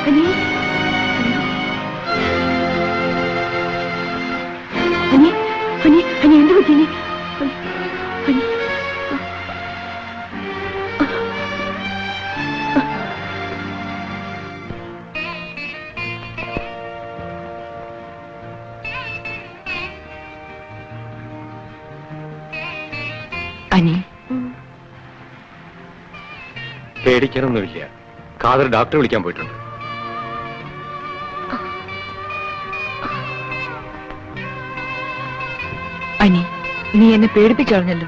അനി അനി അനി അനി എന്ത് പറ്റി? അനി അനി പേടിക്കാനൊന്നുമില്ല. ഖാദർ ഡോക്ടറെ വിളിക്കാൻ പോയിട്ടുണ്ട്. അനി നീ എന്നെ പേടിപ്പിച്ചു കളഞ്ഞല്ലോ.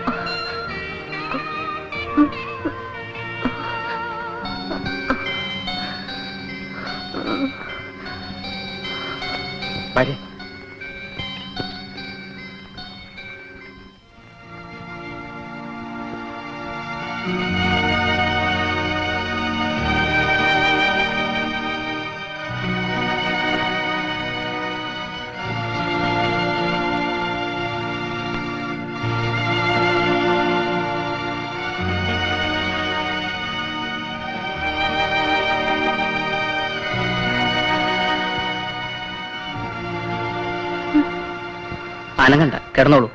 വരെ അനങ്ങണ്ട, കിടന്നോളൂ.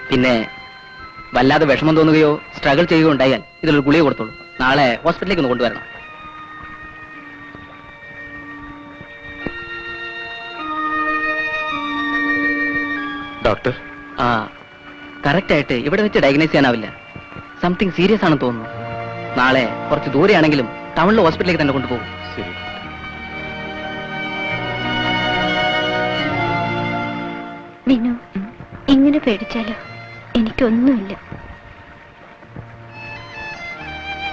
പിന്നെ വല്ലാതെ വിഷമം തോന്നുകയോ സ്ട്രഗിൾ ചെയ്യുകയോ ഉണ്ടായാൽ ഇതിലൊരു ഗുളിക കൊടുത്തോളൂ. നാളെ ഹോസ്പിറ്റലിലേക്ക് ഒന്ന് കൊണ്ടുവരണം. ഡോക്ടർ ആ കറക്റ്റ് ആയിട്ട് ഇവിടെ വെച്ച് ഡയഗ്നൈസ് ചെയ്യാനാവില്ല. സംതിങ് സീരിയസ് ആണെന്ന് തോന്നുന്നു. നാളെ കുറച്ച് ദൂരെയാണെങ്കിലും ടൗണിലെ ഹോസ്പിറ്റലിലേക്ക് തന്നെ കൊണ്ടുപോകും. ശരി. വിനു, ഇങ്ങനെ പേടിച്ചാലോ? എനിക്കൊന്നുമില്ല.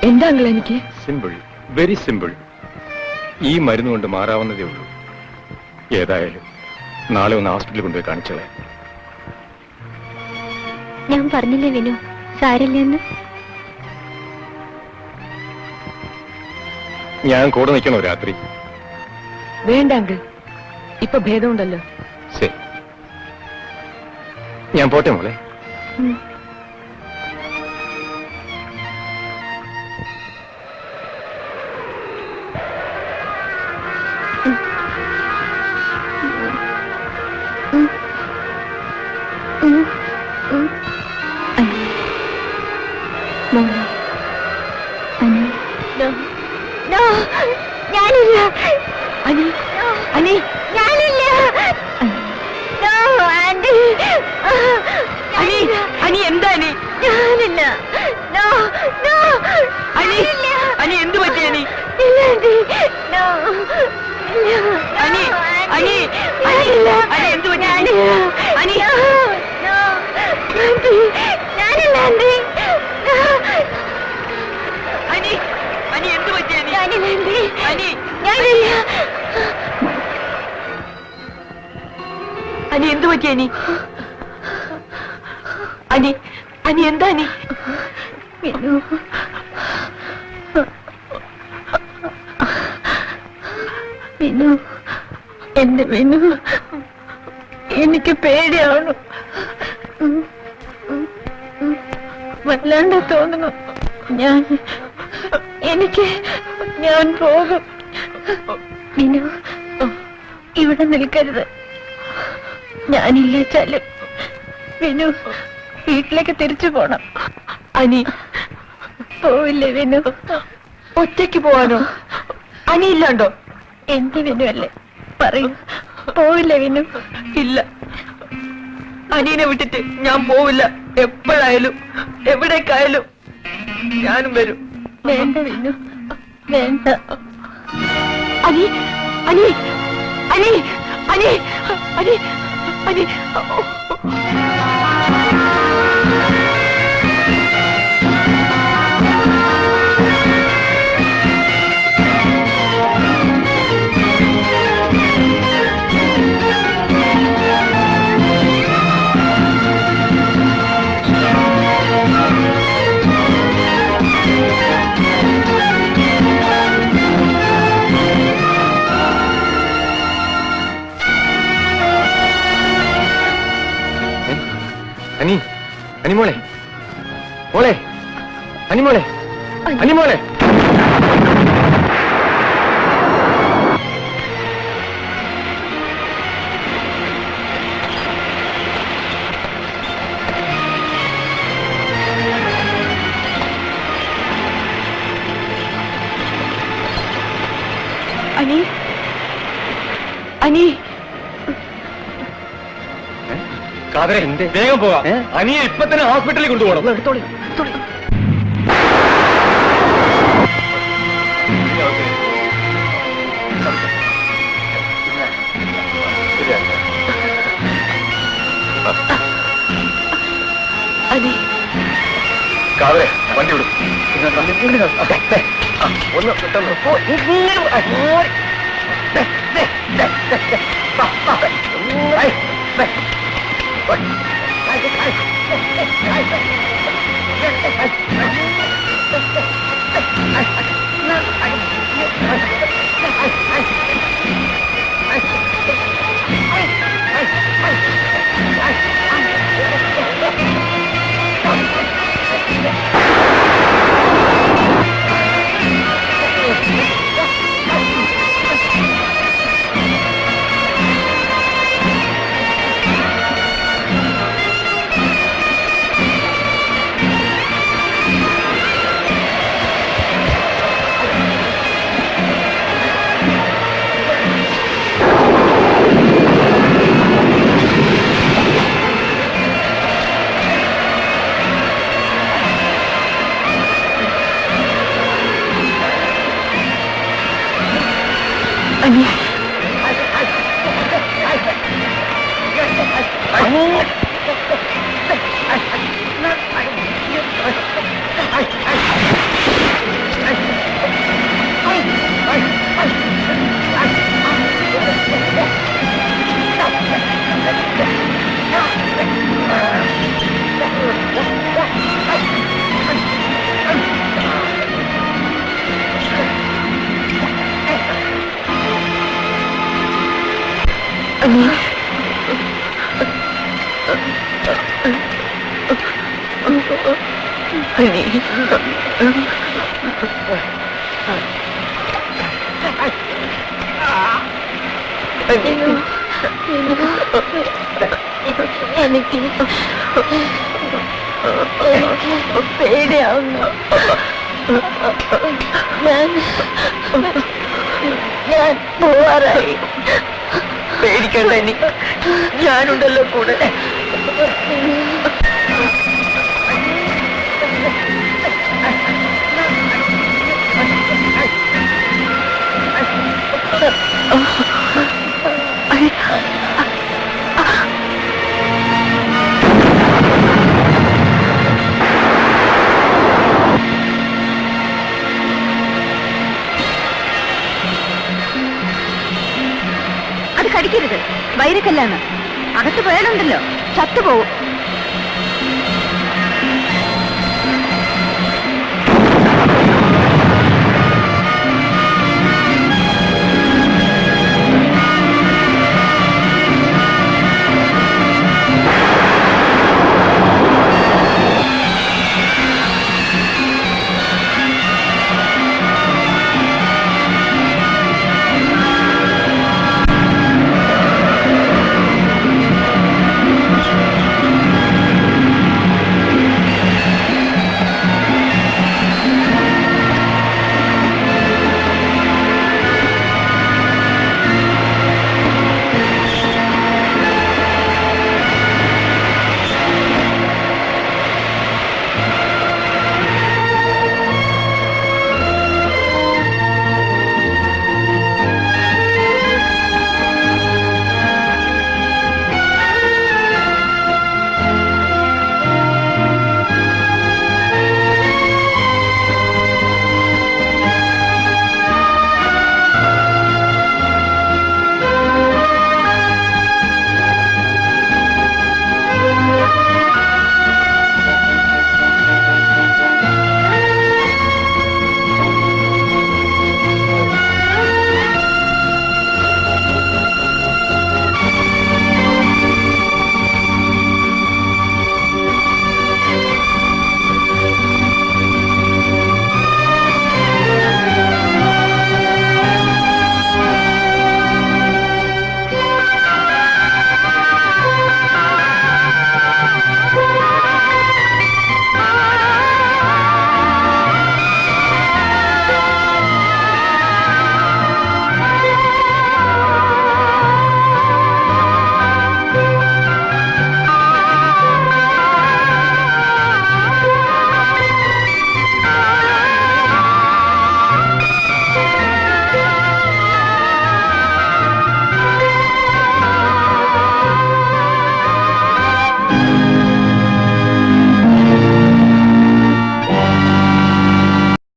എന്താ അങ്കിൾ എനിക്ക്? Simple, very simple. ഈ മരുന്ന് കൊണ്ട് മാറാവുന്നതേ ഉള്ളൂ. ഏതായാലും നാളെ ഒന്ന് ഹോസ്പിറ്റലിൽ കൊണ്ടുപോയി കാണിച്ചോളെ. ഞാൻ പറഞ്ഞില്ലേ വിനു, സാരില്ലെന്ന്. ഞാൻ കൂടെ നിൽക്കണോ രാത്രി? വേണ്ട അങ്കിൾ, ഇപ്പൊ ഭേദമുണ്ടല്ലോ. ശരി, ഞാൻ പോട്ടെ മോളെ. ഞാനില്ല. അനി, അനി, ഞാനില്ല. ആന്റി, അനി, അനി എന്താ അനി? ഞാനില്ല. അനി, അനി എന്ത് പറ്റി അനി? അനി, അനി, അനി, അനി എന്ത് പറ്റി അനി? അനി, ഞാനില്ല ആന്റി. അനി, അനി എന്ത് പറ്റി അനി? ഞാനില്ല ആന്റി. അനി, ഞാനില്ല. അനി എന്ത് പറ്റി അനി? അനി, അനി എന്താ അനി? വിനു, വിനു, എന്റെ വിനു, എനിക്ക് പേടിയാണ്. വല്ലാണ്ട് തോന്നുന്നു. ഞാൻ പോകും. വിനു, ഇവിടെ നിൽക്കരുത്. ഞാനില്ലേച്ചാലും വിനു വീട്ടിലേക്ക് തിരിച്ചു പോണം. അനി പോവില്ലേ വിനു? ഒറ്റയ്ക്ക് പോവാനോ? അനി ഇല്ലാണ്ടോ? എന്റെ വിനു അല്ലേ, പറയൂ. പോവില്ലേ വിനു? ഇല്ല, അനിയനെ വിട്ടിട്ട് ഞാൻ പോവില്ല. എപ്പോഴായാലും എവിടേക്കായാലും ഞാനും വരും. വേണ്ട വിനു, വേണ്ട. അനി, അനി, അനി, അനി, അനി, അനി. അനി, അനിമോളെ, മോളെ, അനിമോളെ, അനിമോളെ. അനി, അനി, കാതരെ, വേഗം പോവാം. അനിയെ ഇപ്പൊ തന്നെ ഹോസ്പിറ്റലിൽ കൊണ്ടുപോകണം. എടുത്തോളി. അനി, കാതരെ, വണ്ടി വിടും. ഒന്ന് പെട്ടെന്ന് എനിക്ക് പേടിയാവുന്നു. ഞാൻ പോവാറായി. പേടിക്കണ്ട, എനിക്ക് ഞാനുണ്ടല്ലോ കൂടെ. അത് കടിക്കരുത്, വൈരക്കല്ലാണ്. അകത്ത് വേണുണ്ടല്ലോ, ചത്തുപോകും.